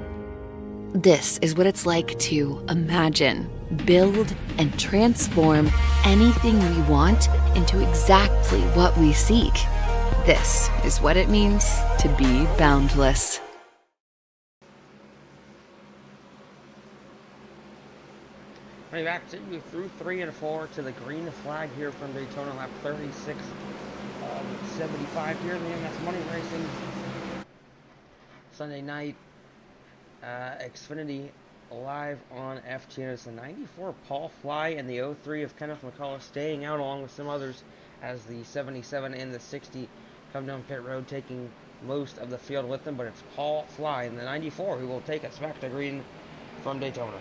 This is what it's like to imagine, build, and transform anything we want into exactly what we seek. This is what it means to be boundless. Coming back to you through 3 and 4 to the green flag here from Daytona, lap 36 of 75 here in the MMS Money Racing Sunday night Xfinity live on FTN. It's the 94 Paul Fly and the 03 of Kenneth McCullough staying out along with some others as the 77 and the 60 come down pit road, taking most of the field with them. But it's Paul Fly and the 94 who will take us back to green from Daytona.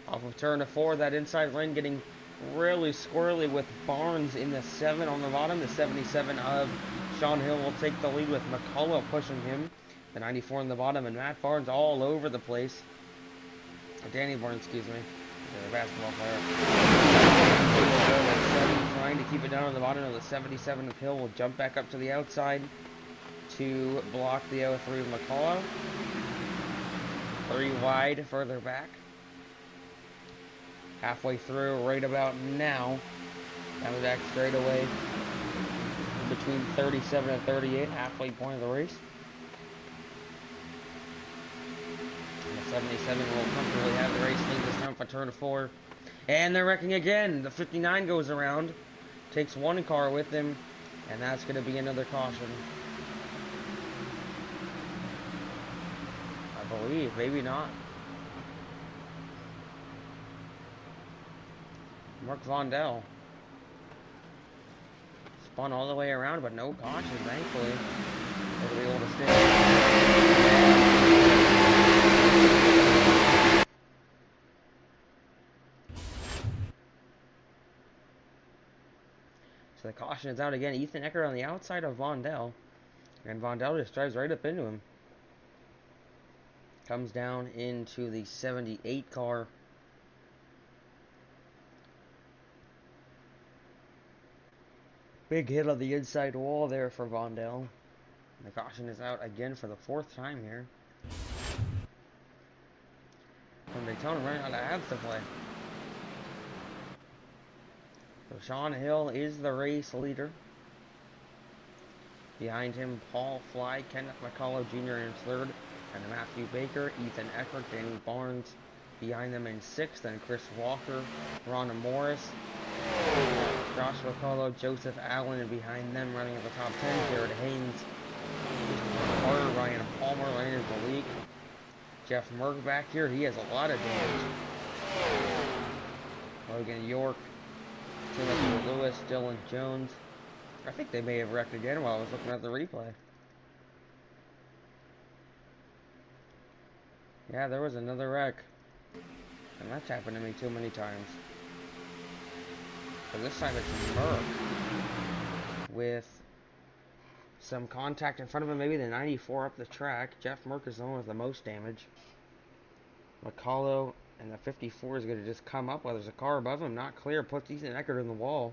Off of turn to 4, that inside lane getting really squirrely with Barnes in the 7 on the bottom. The 77 of Sean Hill will take the lead with McCullough pushing him. The 94 in the bottom, and Matt Barnes all over the place. Danny Barnes, excuse me. The basketball player. Trying to keep it down on the bottom of the 77 of Hill will jump back up to the outside to block the 03 of McCullough. 3 wide further back. Halfway through, right about now, down the back straightaway, between 37 and 38, halfway point of the race. And the 77 will comfortably have the race lead this time for turn 4. And they're wrecking again. The 59 goes around, takes one car with him, and that's going to be another caution. I believe, maybe not. Mark Vondell spun all the way around, but no caution, thankfully. They'll be able to stay. So the caution is out again. Ethan Eckert on the outside of Vondell, and Vondell just drives right up into him. Comes down into the 78 car. Big hit on the inside wall there for Vondell. The caution is out again for the 4th time here. From Daytona running out of abs to play. So Sean Hill is the race leader. Behind him, Paul Fly, Kenneth McCullough Jr. in 3rd, and Matthew Baker, Ethan Eckert, Danny Barnes. Behind them in 6th, and Chris Walker, Ron Morris, Josh McCullough, Joseph Allen, and behind them running at the top 10, Jared Haynes, Carter, Ryan Palmer, Leonard Malik, Jeff Merck back here. He has a lot of damage. Logan York, Timothy Lewis, Dylan Jones. I think they may have wrecked again while I was looking at the replay. Yeah, there was another wreck. And that's happened to me too many times. But this time it's Merck with some contact in front of him, maybe the 94 up the track. Jeff Merck is the one with the most damage. McCullough and the 54 is going to just come up while there's a car above him, not clear, puts Ethan Eckert in the wall.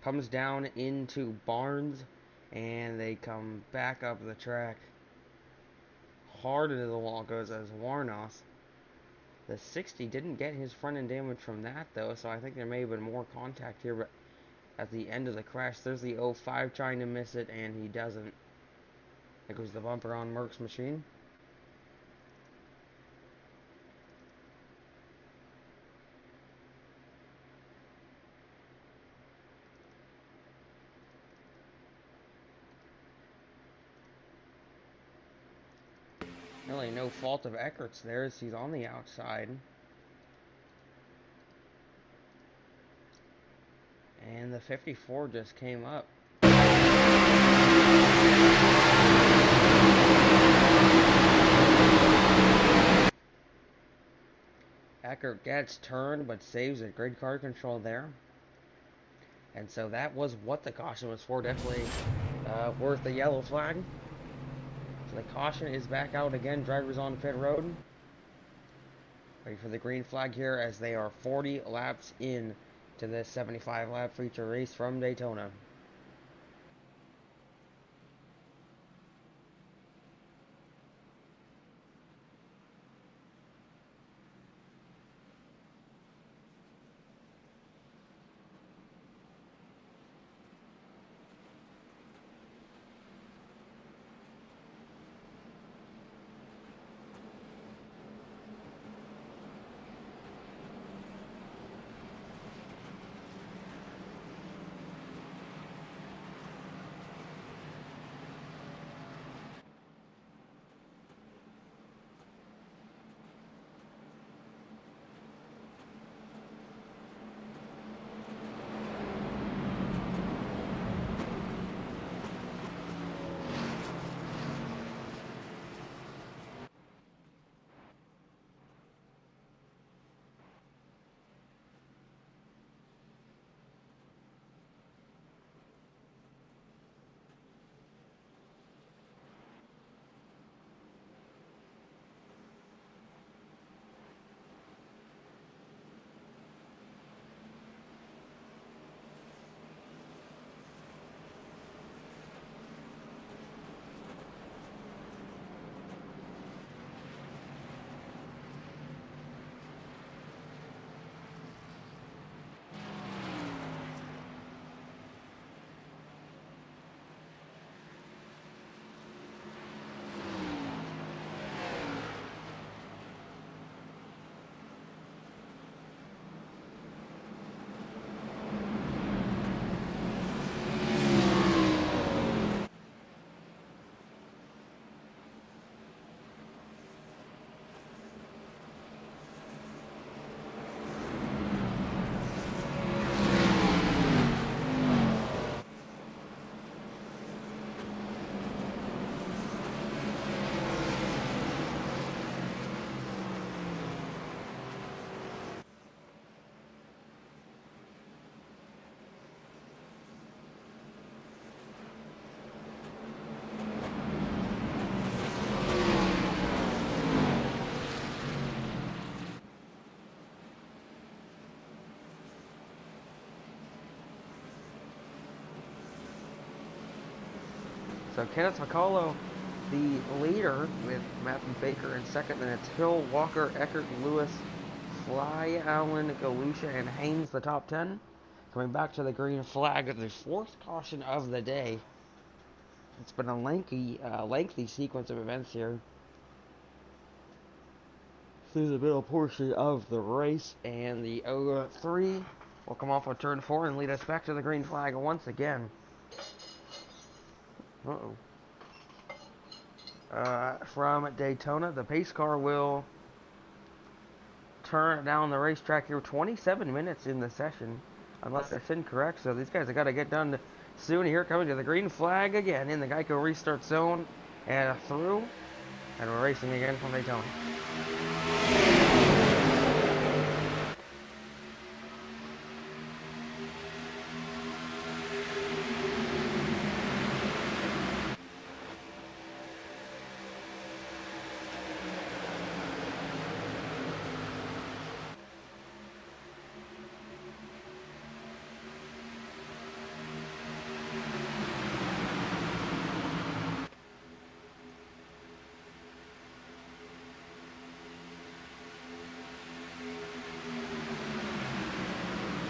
Comes down into Barnes, and they come back up the track. Hard into the wall goes as Warnoth. The 60 didn't get his front end damage from that, though, so I think there may have been more contact here, but at the end of the crash, there's the 05 trying to miss it, and he doesn't. There goes the bumper on Merck's machine. Really no fault of Eckert's there as he's on the outside. And the 54 just came up. Eckert gets turned but saves it. Great car control there. And so that was what the caution was for. Definitely worth the yellow flag. So the caution is back out again. Drivers on pit road. Ready for the green flag here as they are 40 laps in to this 75 lap feature race from Daytona. So Kenneth McCullough, the leader, with Matthew Baker in second. Then it's Hill, Walker, Eckert, Lewis, Fly, Allen, Galusha, and Haynes, the top 10. Coming back to the green flag, the fourth caution of the day. It's been a lengthy sequence of events here through the middle portion of the race, and the 03 will come off of turn 4 and lead us back to the green flag once again. From Daytona, the pace car will turn down the racetrack here. 27 minutes in the session, unless that's incorrect. So these guys have got to get done soon here. Coming to the green flag again in the Geico restart zone and through, and we're racing again from Daytona.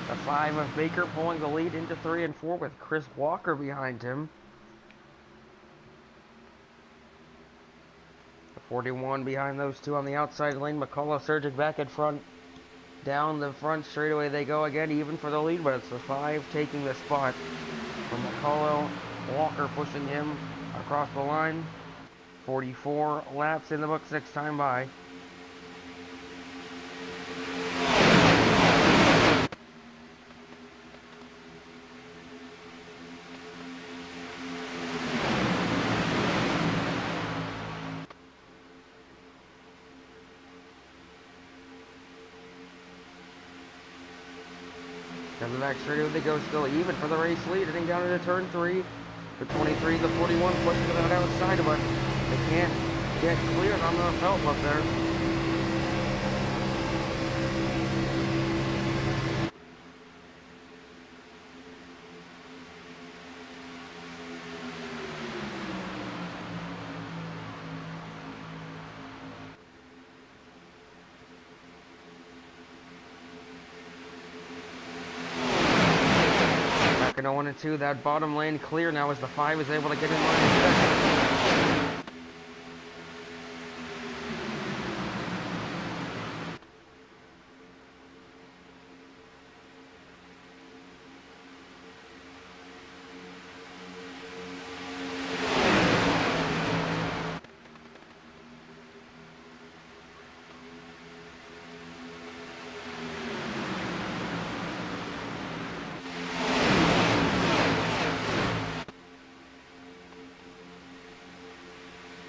The 5 of Baker pulling the lead into 3 and 4 with Chris Walker behind him. 41 behind those two on the outside lane. McCullough surging back in front. Down the front straightaway they go again, even for the lead, but it's the 5 taking the spot from McCullough. Walker pushing him across the line. 44 laps in the books next time by. Down the back straightaway they go, still even for the race lead, heading down into turn 3. The 23, the 41 pushing it out outside of it. They can't get cleared on the felt up there. Back in 1 and 2, that bottom lane clear now as the 5 is able to get in line in second.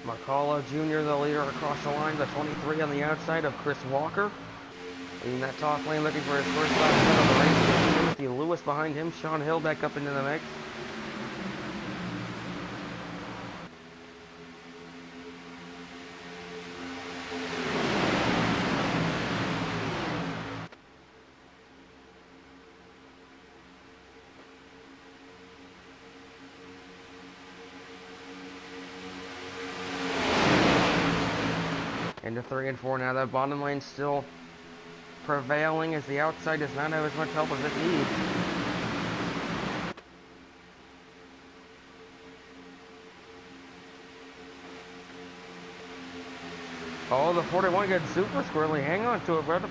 McCullough Jr., the leader across the line, the 23 on the outside of Chris Walker. In that top lane looking for his first lap set of the race. Timothy Lewis behind him, Sean Hill back up into the mix. Into 3 and 4 now. That bottom lane still prevailing as the outside does not have as much help as it needs. Oh, the 41 gets super squirrely. Hang on to it, brother.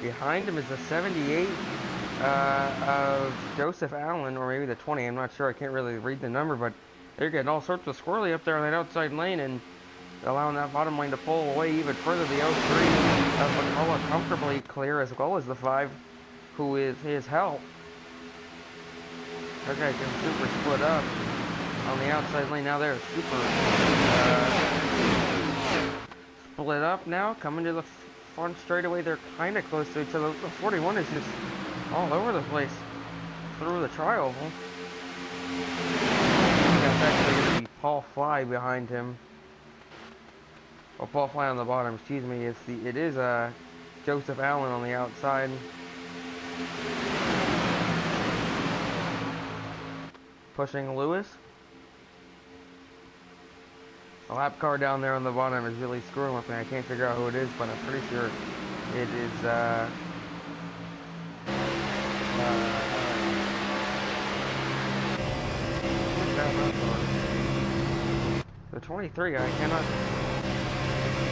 Behind him is the 78 of Joseph Allen, or maybe the 20, I'm not sure, I can't really read the number, but they're getting all sorts of squirrely up there on that outside lane and allowing that bottom lane to pull away even further. The 03 of McCullough comfortably clear, as well as the 5, who is his help. That guy can super split up on the outside lane. Now they're super split up now, coming to the front straightaway. They're kind of close to each other. The 41 is just all over the place through the tri-oval. That's actually going to be Paul Fly behind him. Oh, Paul Fly on the bottom, excuse me. It is Joseph Allen on the outside. Pushing Lewis. The lap car down there on the bottom is really screwing with me. I can't figure out who it is, but I'm pretty sure it is the 23. I cannot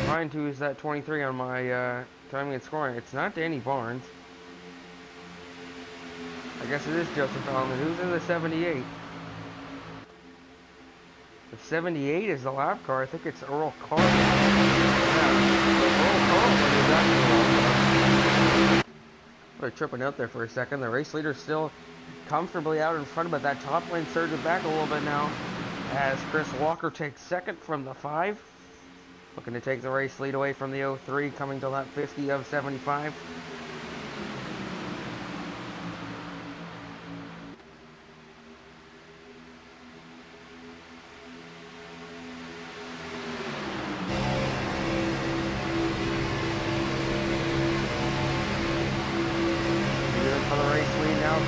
find who is that 23 on my timing and scoring. It's not Danny Barnes. I guess it is Joseph Allen. Who's in the 78? The 78 is the lap car. I think it's Earl Carlin. Yeah, Earl Carlin is actually really tripping out there for a second. The race leader still comfortably out in front, but that top lane surges back a little bit now as Chris Walker takes second from the 5. Looking to take the race lead away from the 03, coming to lap 50 of 75.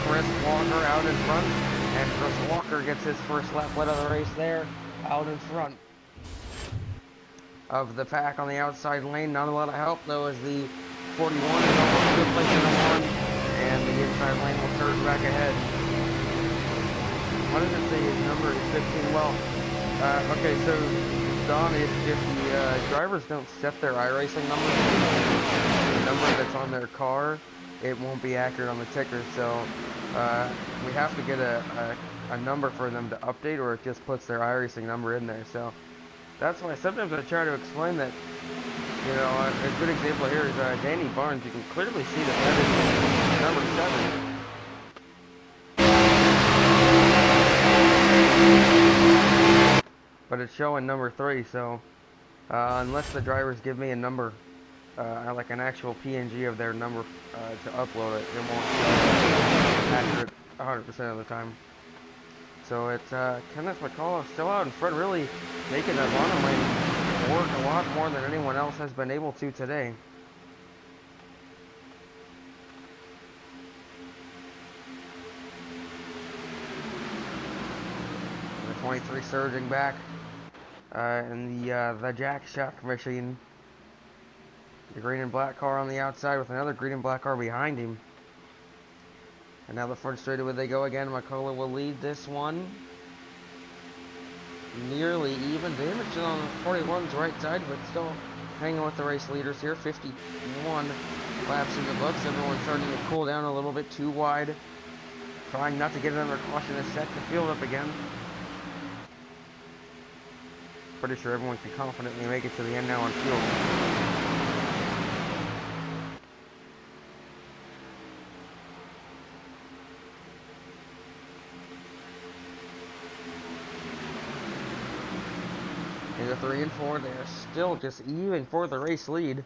Chris Walker out in front, and Chris Walker gets his first lap win of the race there, out in front. of the pack on the outside lane. Not a lot of help though, as the 41 is almost a good place in the one, and the inside lane will surge back ahead. What does it say his number is 15? Well, okay, so Don, if the drivers don't set their iRacing number, the number that's on their car, it won't be accurate on the ticker. So we have to get a number for them to update, or it just puts their iRacing number in there. So that's why sometimes I try to explain that. You know, a good example here is Danny Barnes. You can clearly see that is number 7. But it's showing number 3, so unless the drivers give me a number, like an actual PNG of their number to upload it, it won't show accurate 100% of the time. So it's Kenneth McCullough still out in front, really making that bottom lane work a lot more than anyone else has been able to today. The 23 surging back in the Jack Shuck machine. The green and black car on the outside with another green and black car behind him. And now the front straightaway they go again. McCullough will lead this one. Nearly even. Damage on the 41's right side, but still hanging with the race leaders here. 51 laps in the books. Everyone's starting to cool down a little bit too wide. Trying not to get another caution to set the field up again. Pretty sure everyone can confidently make it to the end now on field. The 3 and 4, they're still just even for the race lead.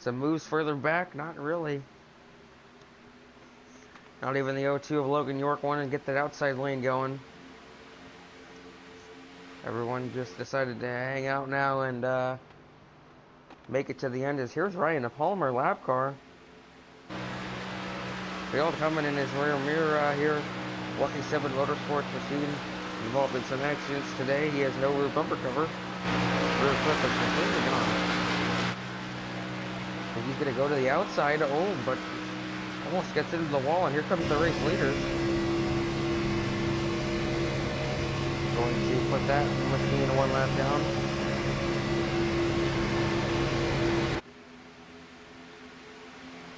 Some moves further back, not really. Not even the 0-2 of Logan York wanting to get that outside lane going. Everyone just decided to hang out now and make it to the end. As here's Ryan, a Palmer lap car. Field coming in his rear mirror here. Lucky 7 Motorsports machine involved in some accidents today. He has no rear bumper cover. Rear clip is completely gone. And he's going to go to the outside. Oh, but almost gets into the wall, and here comes the race leaders. Going to put that machine 1 lap down.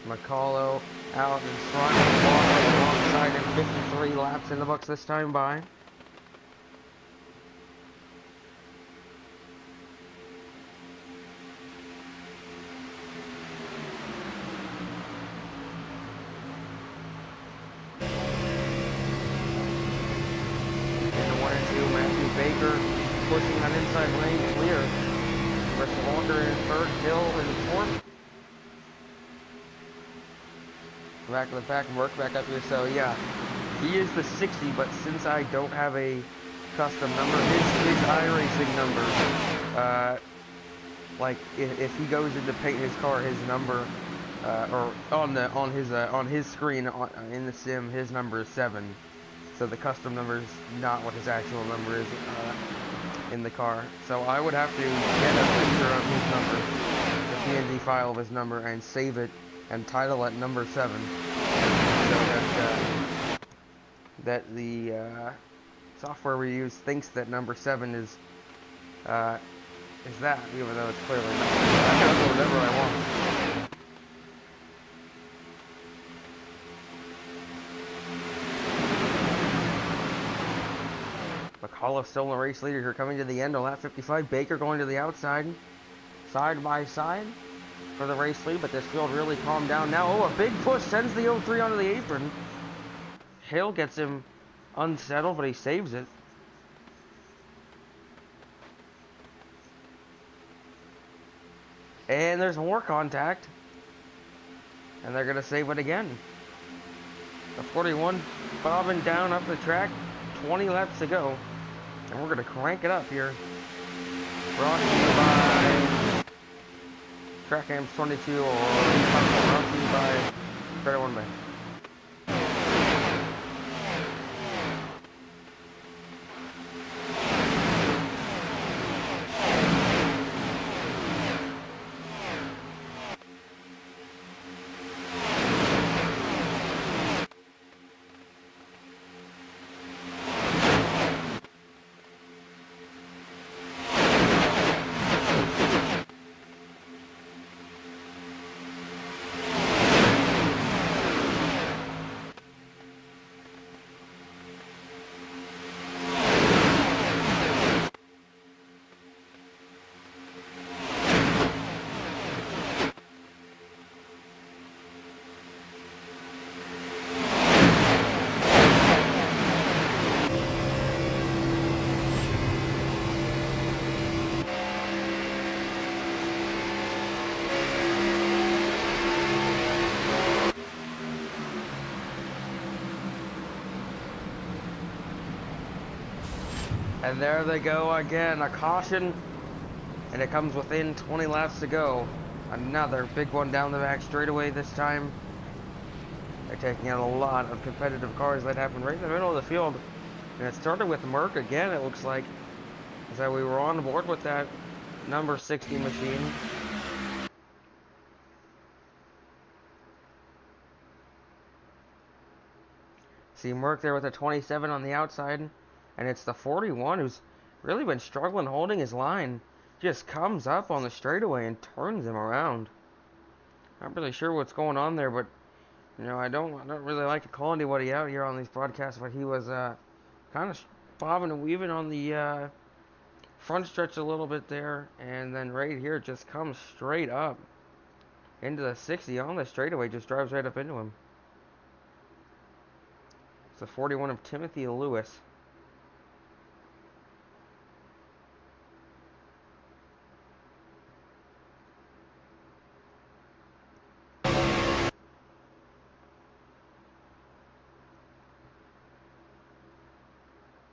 McCullough out in front, alongside him, 53 laps in the books this time by. Baker pushing that inside lane clear. Chris Walker in 3rd, Hill in 4th. Back to the pack and work back up here. So yeah, he is the 60, but since I don't have a custom number, his iRacing number, like if he goes into paint his car, his number, or on his screen in the sim, his number is 7. So the custom number is not what his actual number is in the car. So I would have to get a picture of his number, the PNG file of his number, and save it and title it number 7. So that the software we use thinks that number 7 is that, even though it's clearly not. I can do whatever I want. McCullough still the race leader here, coming to the end on lap 55. Baker going to the outside, side by side for the race lead, but this field really calmed down now. Oh, a big push sends the 0-3 onto the apron. Hale gets him unsettled, but he saves it. And there's more contact, and they're going to save it again. The 41 bobbing down up the track, 20 laps to go. And we're going to crank it up here. Brought to you by Track Amps 22 or brought to you by Credit One Bank. And there they go again, a caution, and it comes within 20 laps to go. Another big one down the back straightaway this time. They're taking out a lot of competitive cars. That happened right in the middle of the field. And it started with Merck again, it looks like. So we were on board with that number 60 machine. See Merck there with a 27 on the outside. And it's the 41 who's really been struggling holding his line. Just comes up on the straightaway and turns him around. Not really sure what's going on there, but you know, I don't really like to call anybody out here on these broadcasts, but he was kind of bobbing and weaving on the front stretch a little bit there, and then right here just comes straight up into the 60 on the straightaway, just drives right up into him. It's the 41 of Timothy Lewis.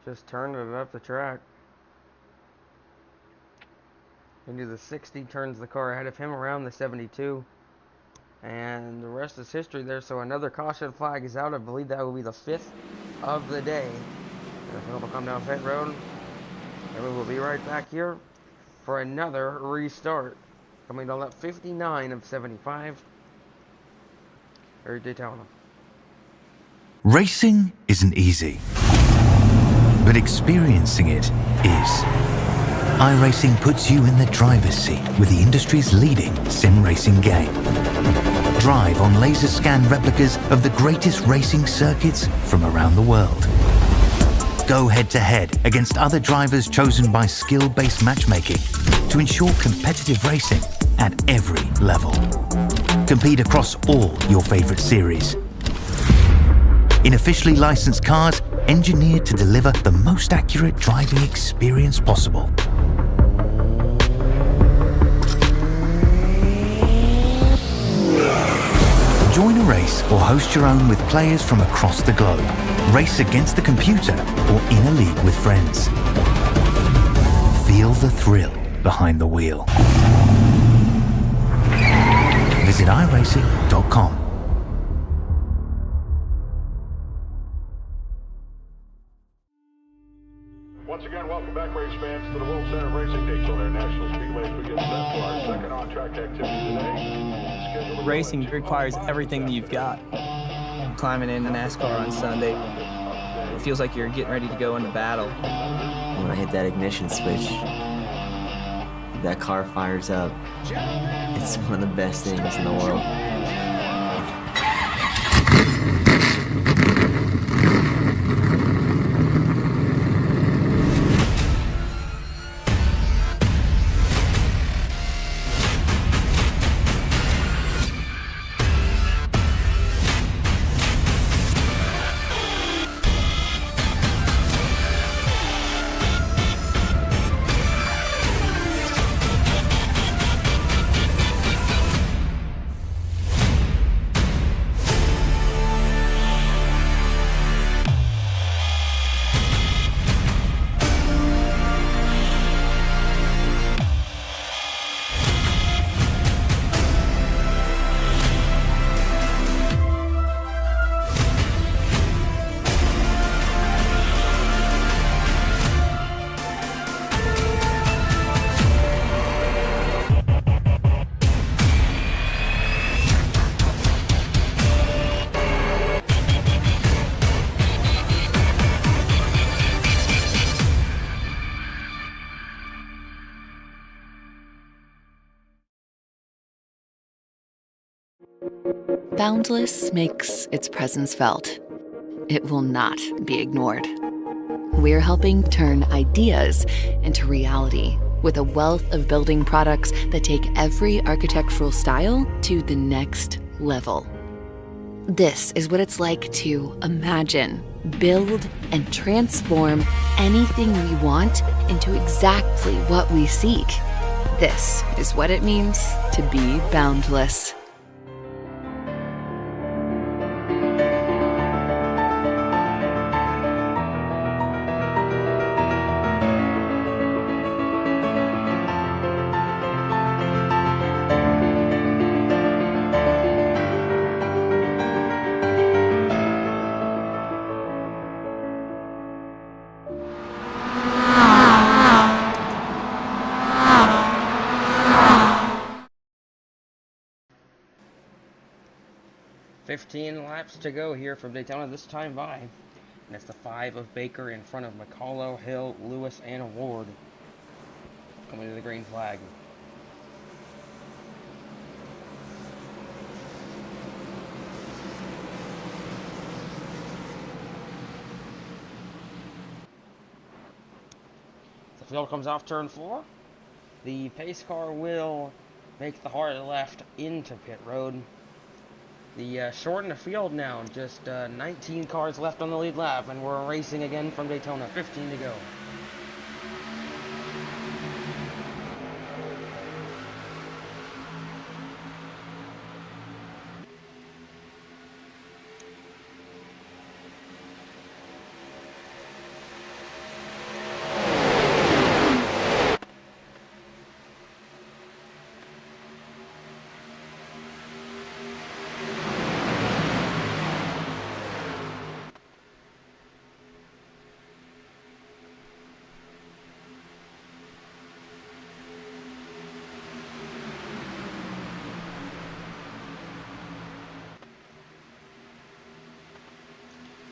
Just turned it up the track. Into the 60, turns the car ahead of him around the 72. And the rest is history there. So another caution flag is out. I believe that will be the 5th of the day. And will come down pit road. And we will be right back here for another restart. Coming to lap 59 of 75. Or Daytona. Racing isn't easy, but experiencing it is. iRacing puts you in the driver's seat with the industry's leading sim racing game. Drive on laser scan replicas of the greatest racing circuits from around the world. Go head to head against other drivers chosen by skill-based matchmaking to ensure competitive racing at every level. Compete across all your favorite series. In officially licensed cars engineered to deliver the most accurate driving experience possible. Join a race or host your own with players from across the globe. Race against the computer or in a league with friends. Feel the thrill behind the wheel. Visit iRacing.com. Once again, welcome back, race fans, to the World Center of Racing Daytona International Speedway as we get set for our second on-track activity today. Racing requires everything that you've got. Climbing into NASCAR on Sunday, it feels like you're getting ready to go into battle. When I hit that ignition switch, that car fires up. It's one of the best things in the world. Boundless makes its presence felt. It will not be ignored. We're helping turn ideas into reality with a wealth of building products that take every architectural style to the next level. This is what it's like to imagine, build, and transform anything we want into exactly what we seek. This is what it means to be boundless. 15 laps to go here from Daytona this time by. And it's the 5 of Baker in front of McCullough, Hill, Lewis, and Ward. Coming to the green flag. The field comes off turn 4. The pace car will make the hard left into pit road. The shorten the field now, just 19 cars left on the lead lap, and we're racing again from Daytona, 15 to go.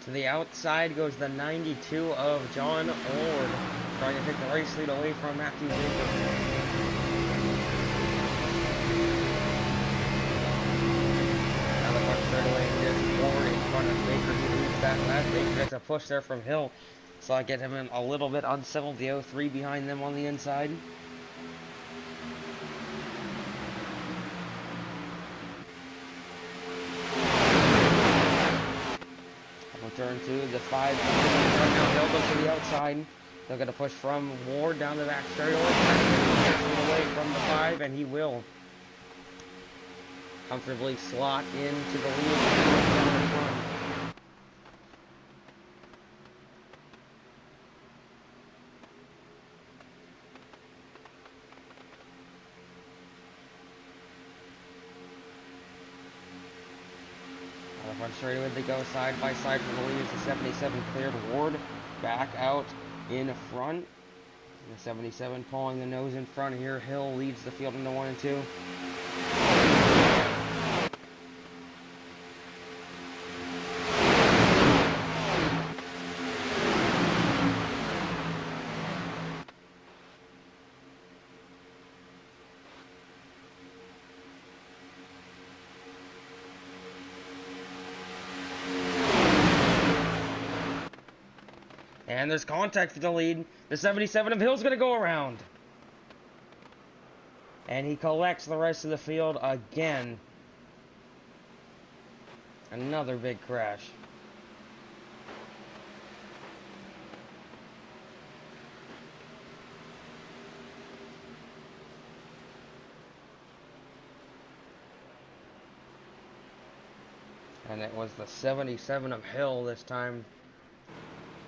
To the outside goes the 92 of John Ord, trying to take the race lead away from Matthew Baker. Now the front straightaway is Ord in front of Baker. He leads that lap. Baker gets a push there from Hill, so I get him in a little bit unsettled. The 03 behind them on the inside. Turn 2, the 5 now Hill goes to the outside. They'll get a push from Ward down the back straightaway, away from the 5, and he will comfortably slot into the lead down the front. Front straightaway they go side by side for the lead. The 77 cleared Ward back out in front. The 77 pulling the nose in front here. Hill leads the field into 1 and 2. And there's contact for the lead. The 77 of Hill's going to go around. And he collects the rest of the field again. Another big crash. And it was the 77 of Hill this time.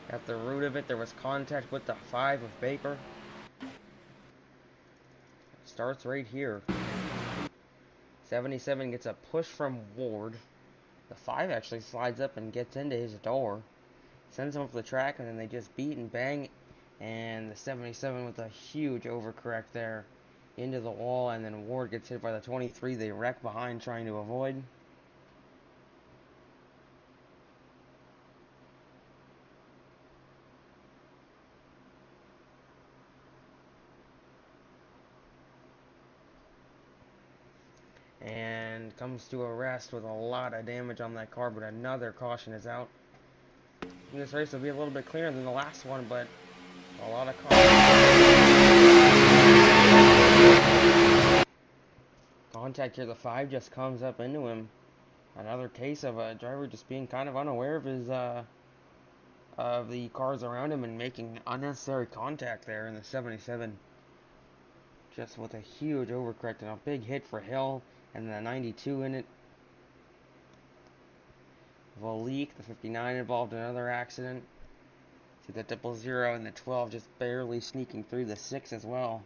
At the root of it, there was contact with the 5 of Baker. It starts right here. 77 gets a push from Ward. The 5 actually slides up and gets into his door. Sends him up the track, and then they just beat and bang. And the 77 with a huge overcorrect there into the wall. And then Ward gets hit by the 23. They wreck behind trying to avoid. And comes to a rest with a lot of damage on that car, but another caution is out. This race will be a little bit clearer than the last one, but a lot of contact here. The 5 just comes up into him. Another case of a driver just being kind of unaware of his of the cars around him and making unnecessary contact there in the 77. Just with a huge overcorrect and a big hit for Hill. And the 92 in it. Valik, the 59 involved in another accident. See the 000 and the 12 just barely sneaking through the 6 as well.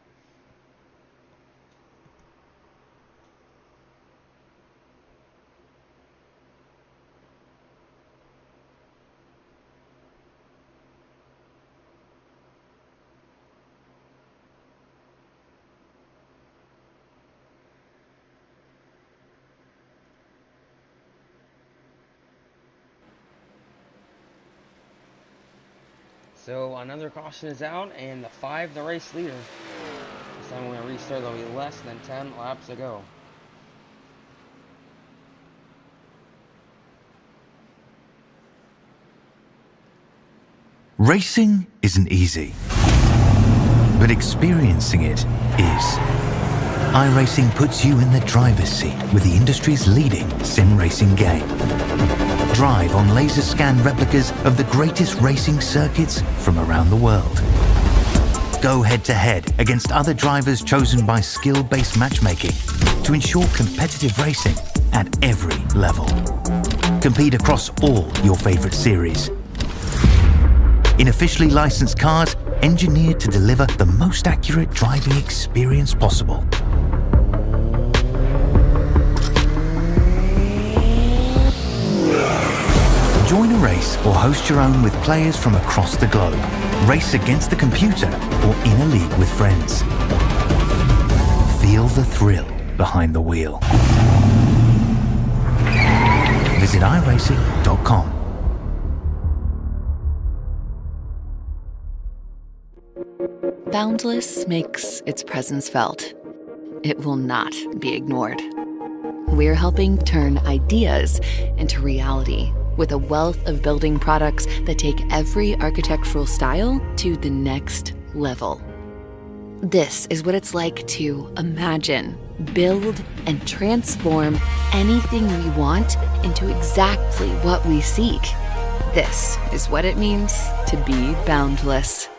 So another caution is out, and the 5, the race leader. This time when we restart, there'll be less than 10 laps to go. Racing isn't easy, but experiencing it is. iRacing puts you in the driver's seat with the industry's leading sim racing game. Drive on laser scan replicas of the greatest racing circuits from around the world. Go head to head against other drivers chosen by skill-based matchmaking to ensure competitive racing at every level. Compete across all your favorite series. In officially licensed cars, engineered to deliver the most accurate driving experience possible. Join a race or host your own with players from across the globe. Race against the computer or in a league with friends. Feel the thrill behind the wheel. Visit iRacing.com. Boundless makes its presence felt. It will not be ignored. We're helping turn ideas into reality with a wealth of building products that take every architectural style to the next level. This is what it's like to imagine, build, and transform anything we want into exactly what we seek. This is what it means to be boundless.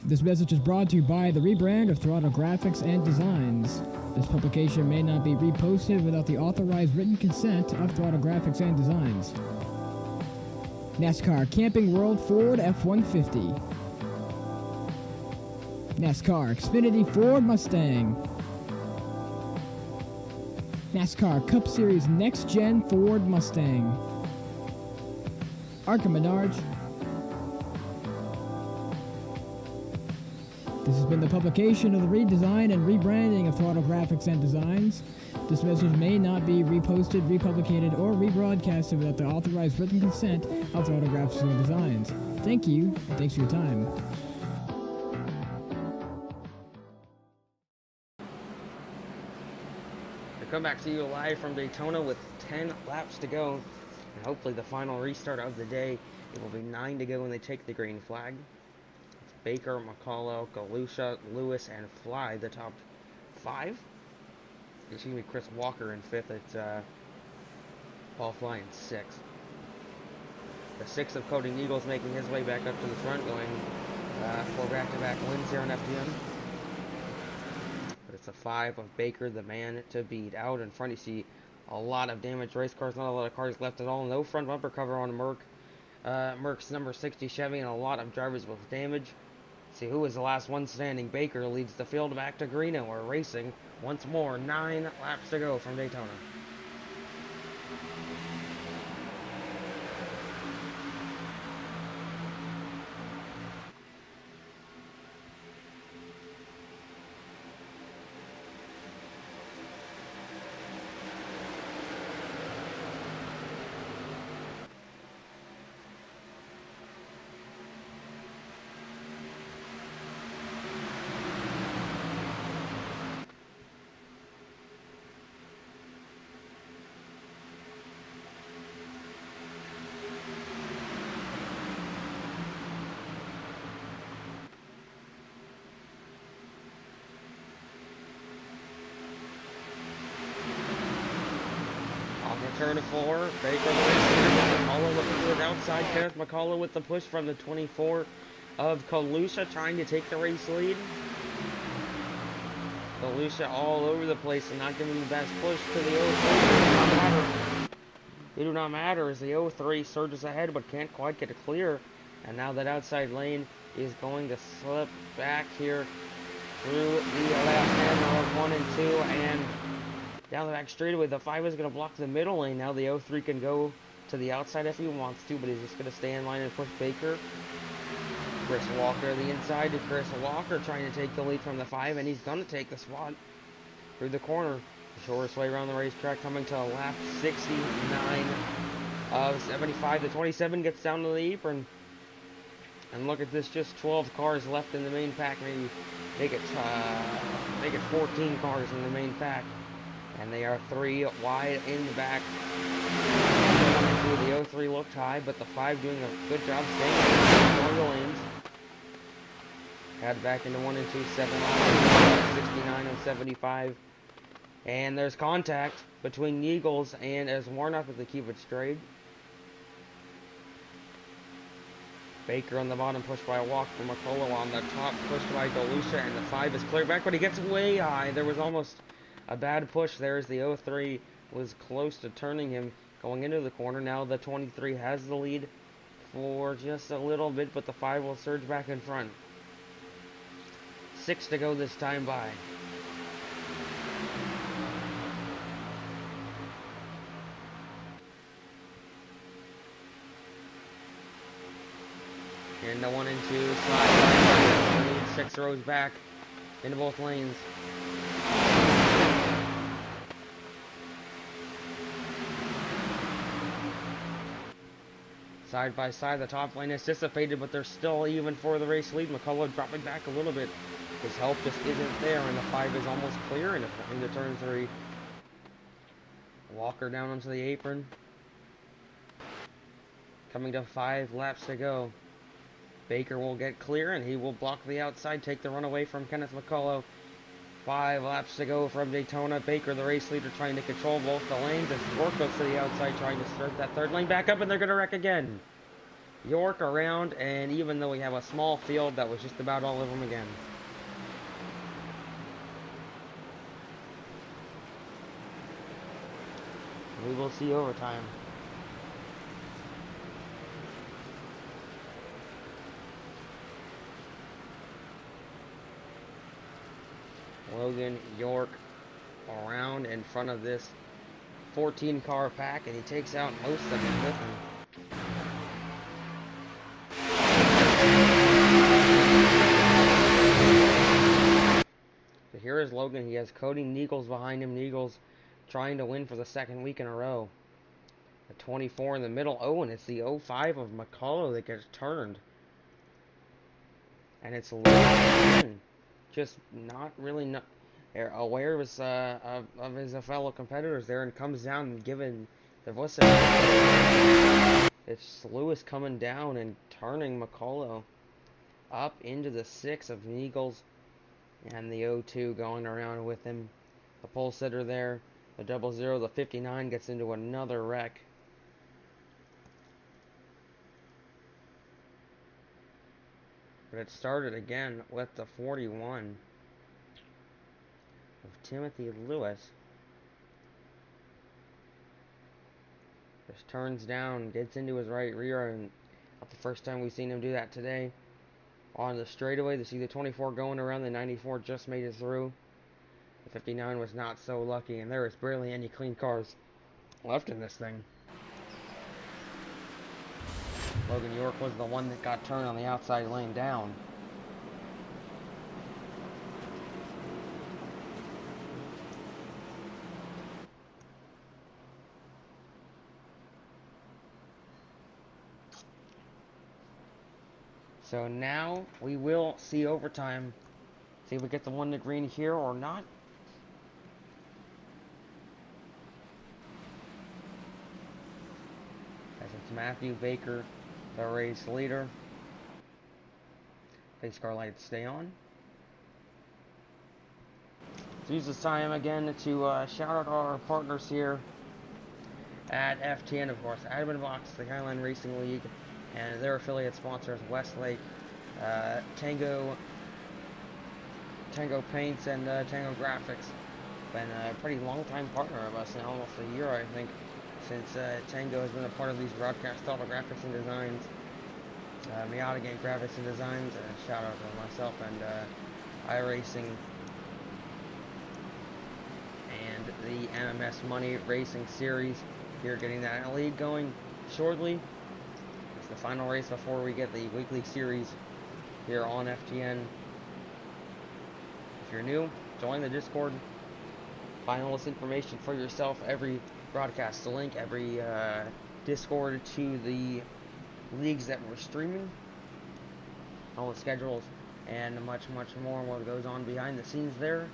This message is brought to you by the rebrand of Throttle Graphics and Designs. This publication may not be reposted without the authorized written consent of Throttle Graphics and Designs. NASCAR Camping World Ford F-150. NASCAR Xfinity Ford Mustang. NASCAR Cup Series Next Gen Ford Mustang. Arca Menards. This has been the publication of the redesign and rebranding of Throttle Graphics and Designs. This message may not be reposted, republicated, or rebroadcasted without the authorized written consent of Throttle Graphics and Designs. Thank you, and thanks for your time. I come back to you live from Daytona with 10 laps to go, and hopefully the final restart of the day. It will be 9 to go when they take the green flag. Baker, McCullough, Galusha, Lewis, and Fly, the top 5. Excuse me, Chris Walker in 5th. It's Paul Fly in 6th. The 6th of Coding Eagles making his way back up to the front, going for back-to-back wins here on FDM. But it's a 5 of Baker, the man to beat. Out in front, you see a lot of damaged race cars, not a lot of cars left at all. No front bumper cover on Merck's number 60 Chevy, and a lot of drivers with damage. See who is the last one standing. Baker leads the field back to Greeno. We're racing once more. 9 laps to go from Daytona. Turn to 4, Baker McCullough looking good outside. Kenneth McCullough with the push from the 24 of Galusha, trying to take the race lead. Galusha all over the place and not giving the best push to the 03. They do not matter as the 03 surges ahead but can't quite get it clear. And now that outside lane is going to slip back here through the last corner of 1 and 2, and down the back straightaway. The 5 is going to block the middle lane. Now the 03 can go to the outside if he wants to, but he's just going to stay in line and push Baker. Chris Walker the inside to Chris Walker, trying to take the lead from the 5, and he's going to take the spot through the corner. The shortest way around the racetrack, coming to lap 69 of 75. The 27 gets down to the apron. And look at this, just 12 cars left in the main pack. Maybe make it 14 cars in the main pack. And they are 3 wide in the back. The 03 looked high, but the 5 doing a good job staying in the lanes. Head back into 1 and 2, 69 and 75. And there's contact between Eagles and as Warnock with the keep it straight. Baker on the bottom, pushed by a walk from McCullough. On the top, pushed by Galusha, and the 5 is cleared back, but he gets way high. There was almost a bad push there as the 03 was close to turning him going into the corner. Now the 23 has the lead for just a little bit, but the 5 will surge back in front. 6 to go this time by. Into 1 and 2, slide by 6 rows back into both lanes. Side by side, the top lane is dissipated, but they're still even for the race lead. McCullough dropping back a little bit. His help just isn't there, and the 5 is almost clear into turn 3. Walker down onto the apron. Coming to 5 laps to go. Baker will get clear, and he will block the outside, take the run away from Kenneth McCullough. 5 laps to go from Daytona. Baker, the race leader, trying to control both the lanes as York goes to the outside, trying to start that third lane back up, and they're going to wreck again. York around, and even though we have a small field, that was just about all of them again. We will see overtime. Logan York around in front of this 14 car pack, and he takes out most of them with him. So here is Logan. He has Cody Niegels behind him. Niegels trying to win for the second week in a row. The 24 in the middle. Oh, and it's the 05 of McCullough that gets turned. And it's Logan. Just not really aware of his fellow competitors there, and comes down and giving the voice. It's Lewis coming down and turning McCullough up into the 6 of Niegels, and the 02 going around with him. The pole sitter there, the 00, the 59 gets into another wreck. But it started again with the 41 of Timothy Lewis. Just turns down, gets into his right rear, and not the first time we've seen him do that today. On the straightaway, to see the 24 going around, the 94 just made it through. The 59 was not so lucky, and there is barely any clean cars left in this thing. Logan York was the one that got turned on the outside lane down. So now we will see overtime. See if we get the one to green here or not. As it's Matthew Baker, the race leader. Pace car lights stay on. Let's use this time again to shout out our partners here at FTN, of course, Admin Box, the Highline Racing League, and their affiliate sponsors, Westlake, Tango Paints, and Tango Graphics. Been a pretty long time partner of us, in almost a year, I think, since Tango has been a part of these broadcast auto graphics and designs. Miata Game Graphics and Designs, shout out to myself and iRacing and the MMS Money Racing Series. Here, getting that league going shortly. It's the final race before we get the weekly series here on FTN. If you're new, join the Discord. Find all this information for yourself. Every broadcast, the link, every Discord to the leagues that we're streaming, all the schedules, and much more what goes on behind the scenes there.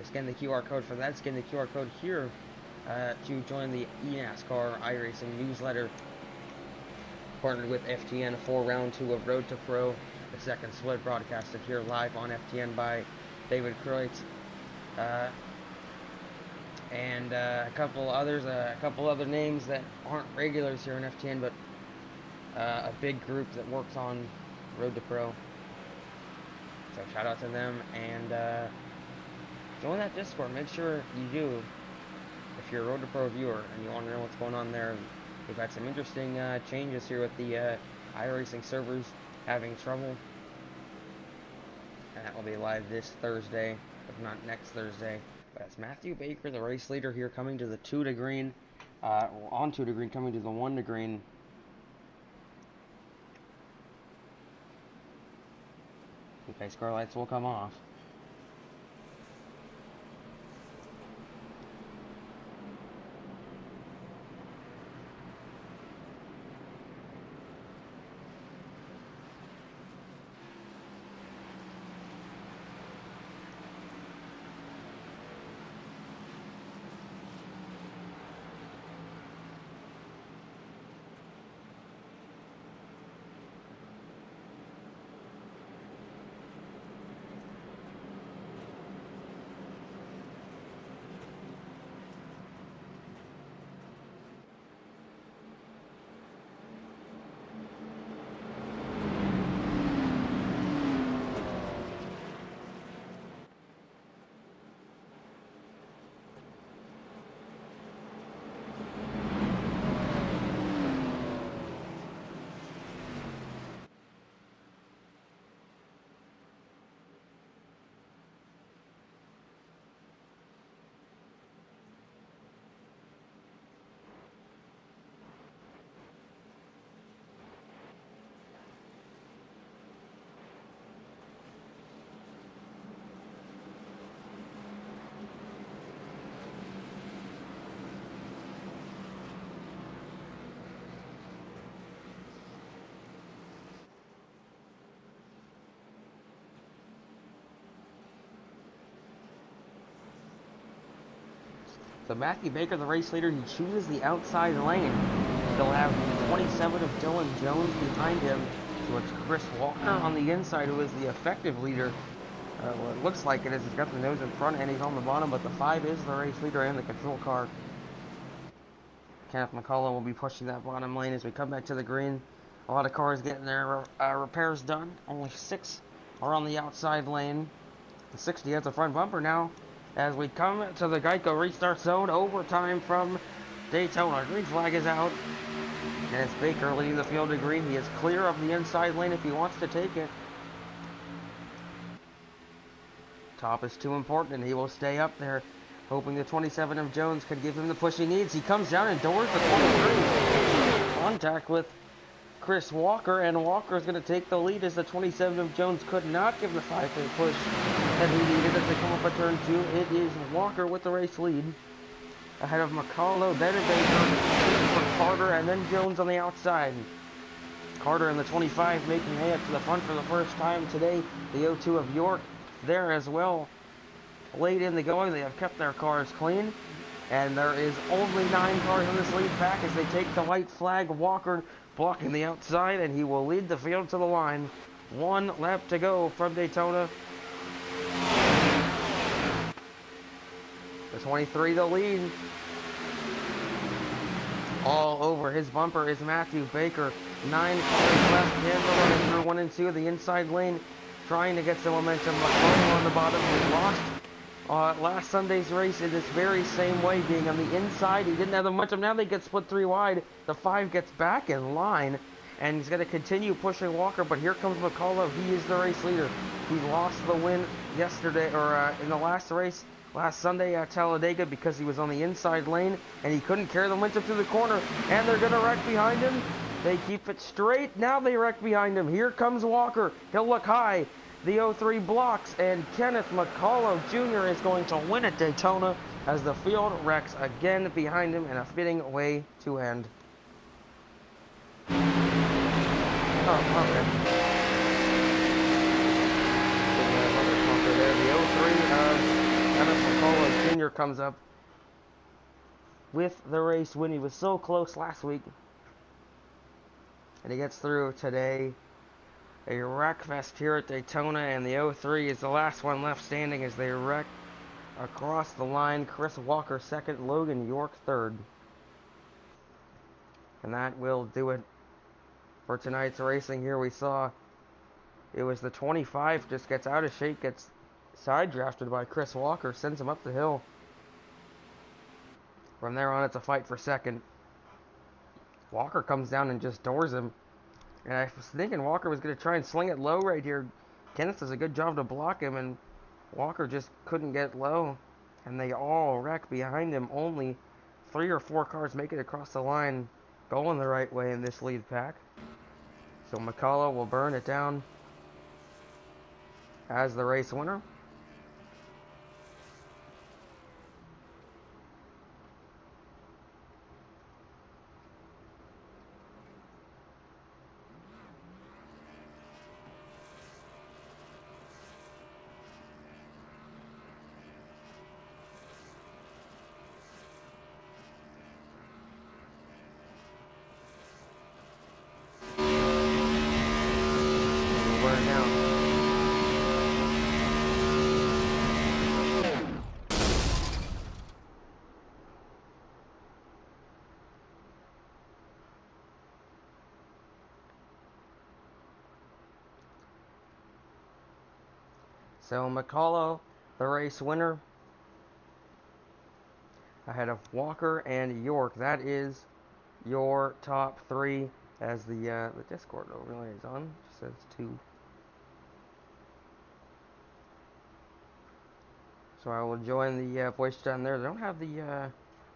Scan the QR code for that. Scan the QR code here to join the NASCAR iRacing newsletter, partnered with FTN for round 2 of Road to Pro, the second split, broadcasted here live on FTN by David Kreutz, and a couple other names that aren't regulars here in FTN, but a big group that works on Road to Pro. So shout out to them, and join that Discord. Make sure you do. If you're a Road to Pro viewer and you want to know what's going on there, we've had some interesting changes here with the iRacing servers having trouble. And that will be live this Thursday, if not next Thursday. But it's Matthew Baker, the race leader here, coming to the 2 to green, on 2 to green, coming to the 1 to green. The pace car lights will come off. So Matthew Baker, the race leader, he chooses the outside lane. He'll have 27 of Dylan Jones behind him. So it's Chris Walker on the inside, who is the effective leader. Well, it looks like it is. He's got the nose in front and he's on the bottom, but the 5 is the race leader and the control car. Kenneth McCullough will be pushing that bottom lane as we come back to the green. A lot of cars getting their repairs done. Only 6 are on the outside lane. The 60 has a front bumper now. As we come to the Geico restart zone, overtime from Daytona. Green flag is out. And it's Baker leading the field to green. He is clear of the inside lane if he wants to take it. Top is too important and he will stay up there, hoping the 27 of Jones could give him the push he needs. He comes down and doors the 23. Contact with Chris Walker, and Walker is going to take the lead as the 27 of Jones could not give the 5-foot push that he needed as they come up a turn 2. It is Walker with the race lead, ahead of McCullough, then Baker, for Carter, and then Jones on the outside. Carter in the 25 making hay up to the front for the first time today. The 02 of York there as well. Late in the going, they have kept their cars clean. And there is only 9 cars in this lead pack as they take the white flag. Walker blocking the outside, and he will lead the field to the line. 1 lap to go from Daytona. The 23 the lead. All over his bumper is Matthew Baker. 9 cars left. Handler running through 1 and 2. The inside lane trying to get some momentum. McCullough on the bottom. He lost last Sunday's race in this very same way, being on the inside. He didn't have the momentum. Now they get split 3 wide. The 5 gets back in line, and he's going to continue pushing Walker, but here comes McCullough. He is the race leader. He lost the win yesterday, or in the last race, last Sunday at Talladega, because he was on the inside lane, and he couldn't carry the momentum through the corner, and they're going to wreck behind him. They keep it straight. Now they wreck behind him. Here comes Walker. He'll look high. The 03 blocks, and Kenneth McCullough Jr. is going to win at Daytona as the field wrecks again behind him in a fitting way to end. Oh, okay. There. The 03 Kenneth McCullough Jr. comes up with the race win. He was so close last week. And he gets through today. A wreck fest here at Daytona, and the 03 is the last one left standing as they wreck across the line. Chris Walker second, Logan York third. And that will do it for tonight's racing. Here we saw it was the 25 just gets out of shape, gets side drafted by Chris Walker, sends him up the hill. From there on, it's a fight for second. Walker comes down and just doors him. And I was thinking Walker was going to try and sling it low right here. Kenneth does a good job to block him, and Walker just couldn't get low. And they all wreck behind him. Only 3 or 4 cars make it across the line, going the right way in this lead pack. So McCullough will burn it down as the race winner. So McCullough, the race winner, ahead of Walker and York. That is your top 3, as the Discord overlay is on. It says 2. So I will join the voice down there. They don't have the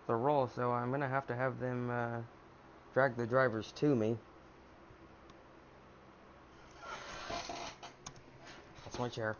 roll, so I'm gonna have them drag the drivers to me. That's my chair.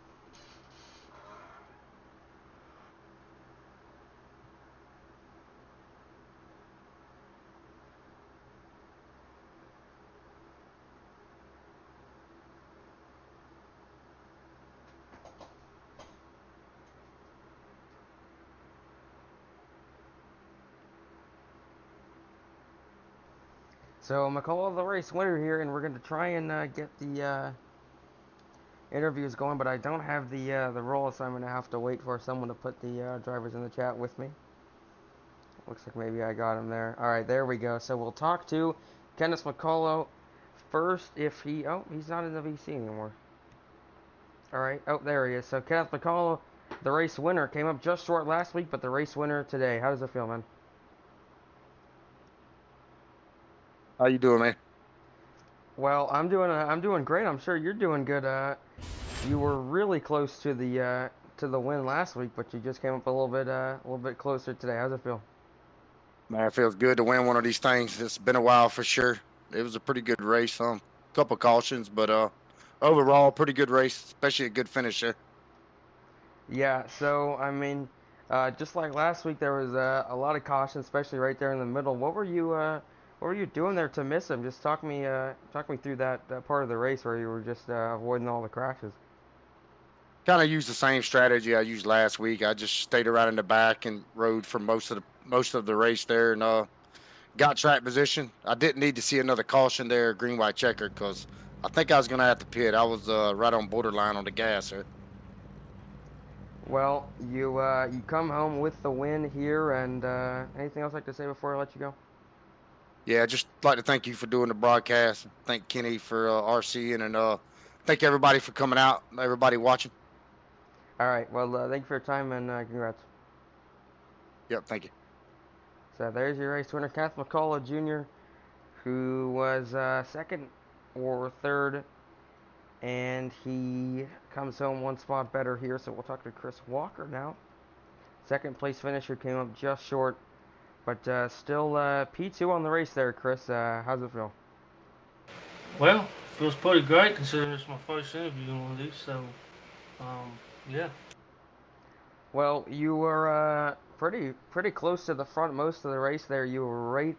So McCullough, the race winner here, and we're going to try and get the interviews going, but I don't have the roll, so I'm going to have to wait for someone to put the drivers in the chat with me. Looks like maybe I got him there. All right, there we go. So we'll talk to Kenneth McCullough first if he... Oh, he's not in the VC anymore. All right. Oh, there he is. So Kenneth McCullough, the race winner, came up just short last week, but the race winner today. How does it feel, man? How you doing, man? Well, I'm doing great. I'm sure you're doing good. You were really close to the win last week, but you just came up a little bit closer today. How's it feel? Man, it feels good to win one of these things. It's been a while for sure. It was a pretty good race. Couple cautions, but overall, pretty good race, especially a good finish there. Yeah. So I mean, just like last week, there was a lot of caution, especially right there in the middle. What were you doing there to miss him? Just talk me through that part of the race where you were just avoiding all the crashes. Kind of used the same strategy I used last week. I just stayed around in the back and rode for most of the race there, and got track position. I didn't need to see another caution there, green white checker, because I think I was gonna have to pit. I was right on borderline on the gas there. Well, you come home with the win here, and anything else I'd like to say before I let you go? Yeah, I'd just like to thank you for doing the broadcast. Thank Kenny for RC, and thank everybody for coming out, everybody watching. All right. Well, thank you for your time, and congrats. Yep, thank you. So there's your race winner, Kenneth McCullough Jr. who was second or third, and he comes home one spot better here, so we'll talk to Chris Walker now. Second place finisher, came up just short, but still P2 on the race there, Chris. How's it feel? Well, feels pretty great considering it's my first interview in one of these, so, yeah. Well, you were pretty close to the front most of the race there. You were right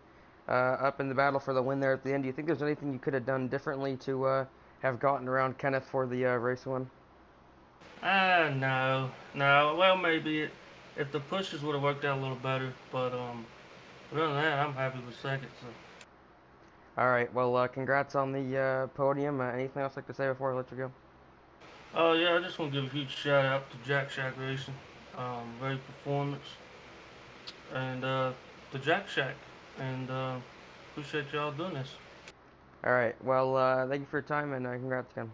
up in the battle for the win there at the end. Do you think there's anything you could have done differently to have gotten around Kenneth for the race win? No. Well, maybe if the pushes would have worked out a little better, but, other than that, I'm happy with second, so. All right, well, congrats on the podium. Anything else you'd like to say before I let you go? Oh, yeah, I just want to give a huge shout out to Jack Shack Racing, great performance, and the Jack Shack, and appreciate y'all doing this. All right, well, thank you for your time, and congrats again.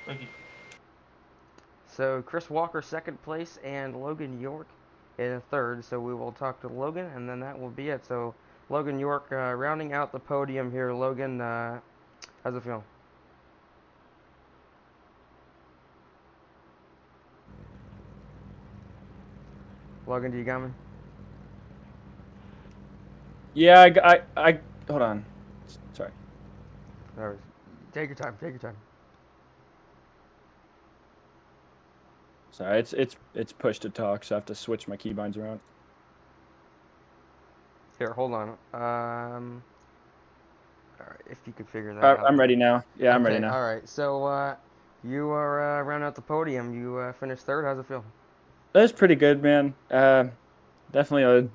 Thank you. So Chris Walker second place, and Logan York in third. So we will talk to Logan, and then that will be it. So Logan York rounding out the podium here. Logan, how's it feel? Logan, do you got me? Yeah, I hold on. Sorry. All right. Take your time. Take your time. Sorry, it's push to talk, so I have to switch my keybinds around. Here, hold on. All right, if you could figure that out. I'm ready now. Yeah, I'm ready now. All right. So you are rounding out the podium. You finished third. How's it feel? That was pretty good, man. Definitely a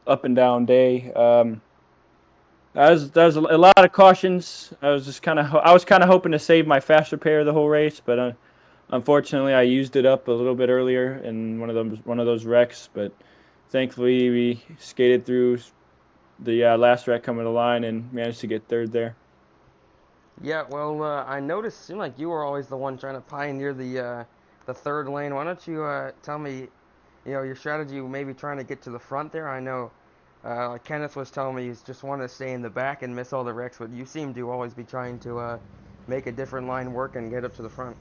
up and down day. That was a lot of cautions. I was kind of hoping to save my faster pair the whole race, but unfortunately I used it up a little bit earlier in one of those wrecks. But thankfully we skated through the last wreck coming to the line and managed to get third there. Yeah, well, I noticed it seemed like you were always the one trying to pioneer the third lane. Why don't you tell me, your strategy, maybe trying to get to the front there? I know like Kenneth was telling me he's just wanted to stay in the back and miss all the wrecks, but you seem to always be trying to make a different line work and get up to the front.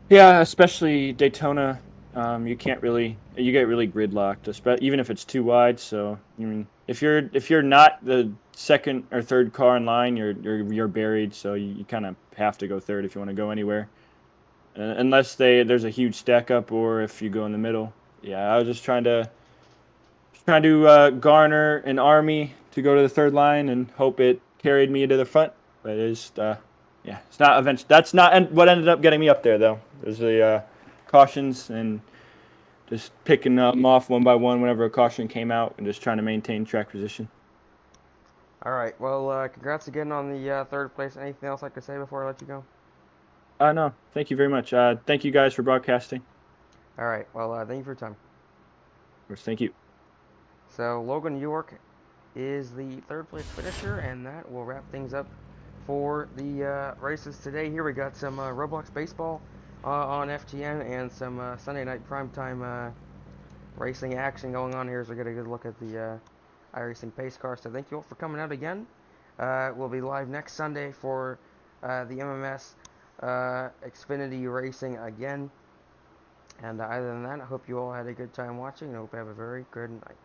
Yeah, especially Daytona, you get really gridlocked, even if it's too wide. So I mean, if you're not the second or third car in line, you're buried. So you kind of have to go third if you want to go anywhere, unless there's a huge stack up, or if you go in the middle. Yeah, I was just trying to garner an army to go to the third line and hope it carried me to the front. But it's not that's not what ended up getting me up there though. There's the cautions and just picking them off one by one whenever a caution came out and just trying to maintain track position. All right, well, congrats again on the third place. Anything else I could say before I let you go? No, thank you very much. Thank you guys for broadcasting. All right, well, thank you for your time. Of course, thank you. So Logan York is the third place finisher, and that will wrap things up for the races today. Here we got some Roblox baseball on FTN and some Sunday night primetime racing action going on here, so we get a good look at the iRacing pace car. So thank you all for coming out again. We'll be live next Sunday for the MMS Xfinity Racing again. And other than that, I hope you all had a good time watching, and I hope you have a very good night.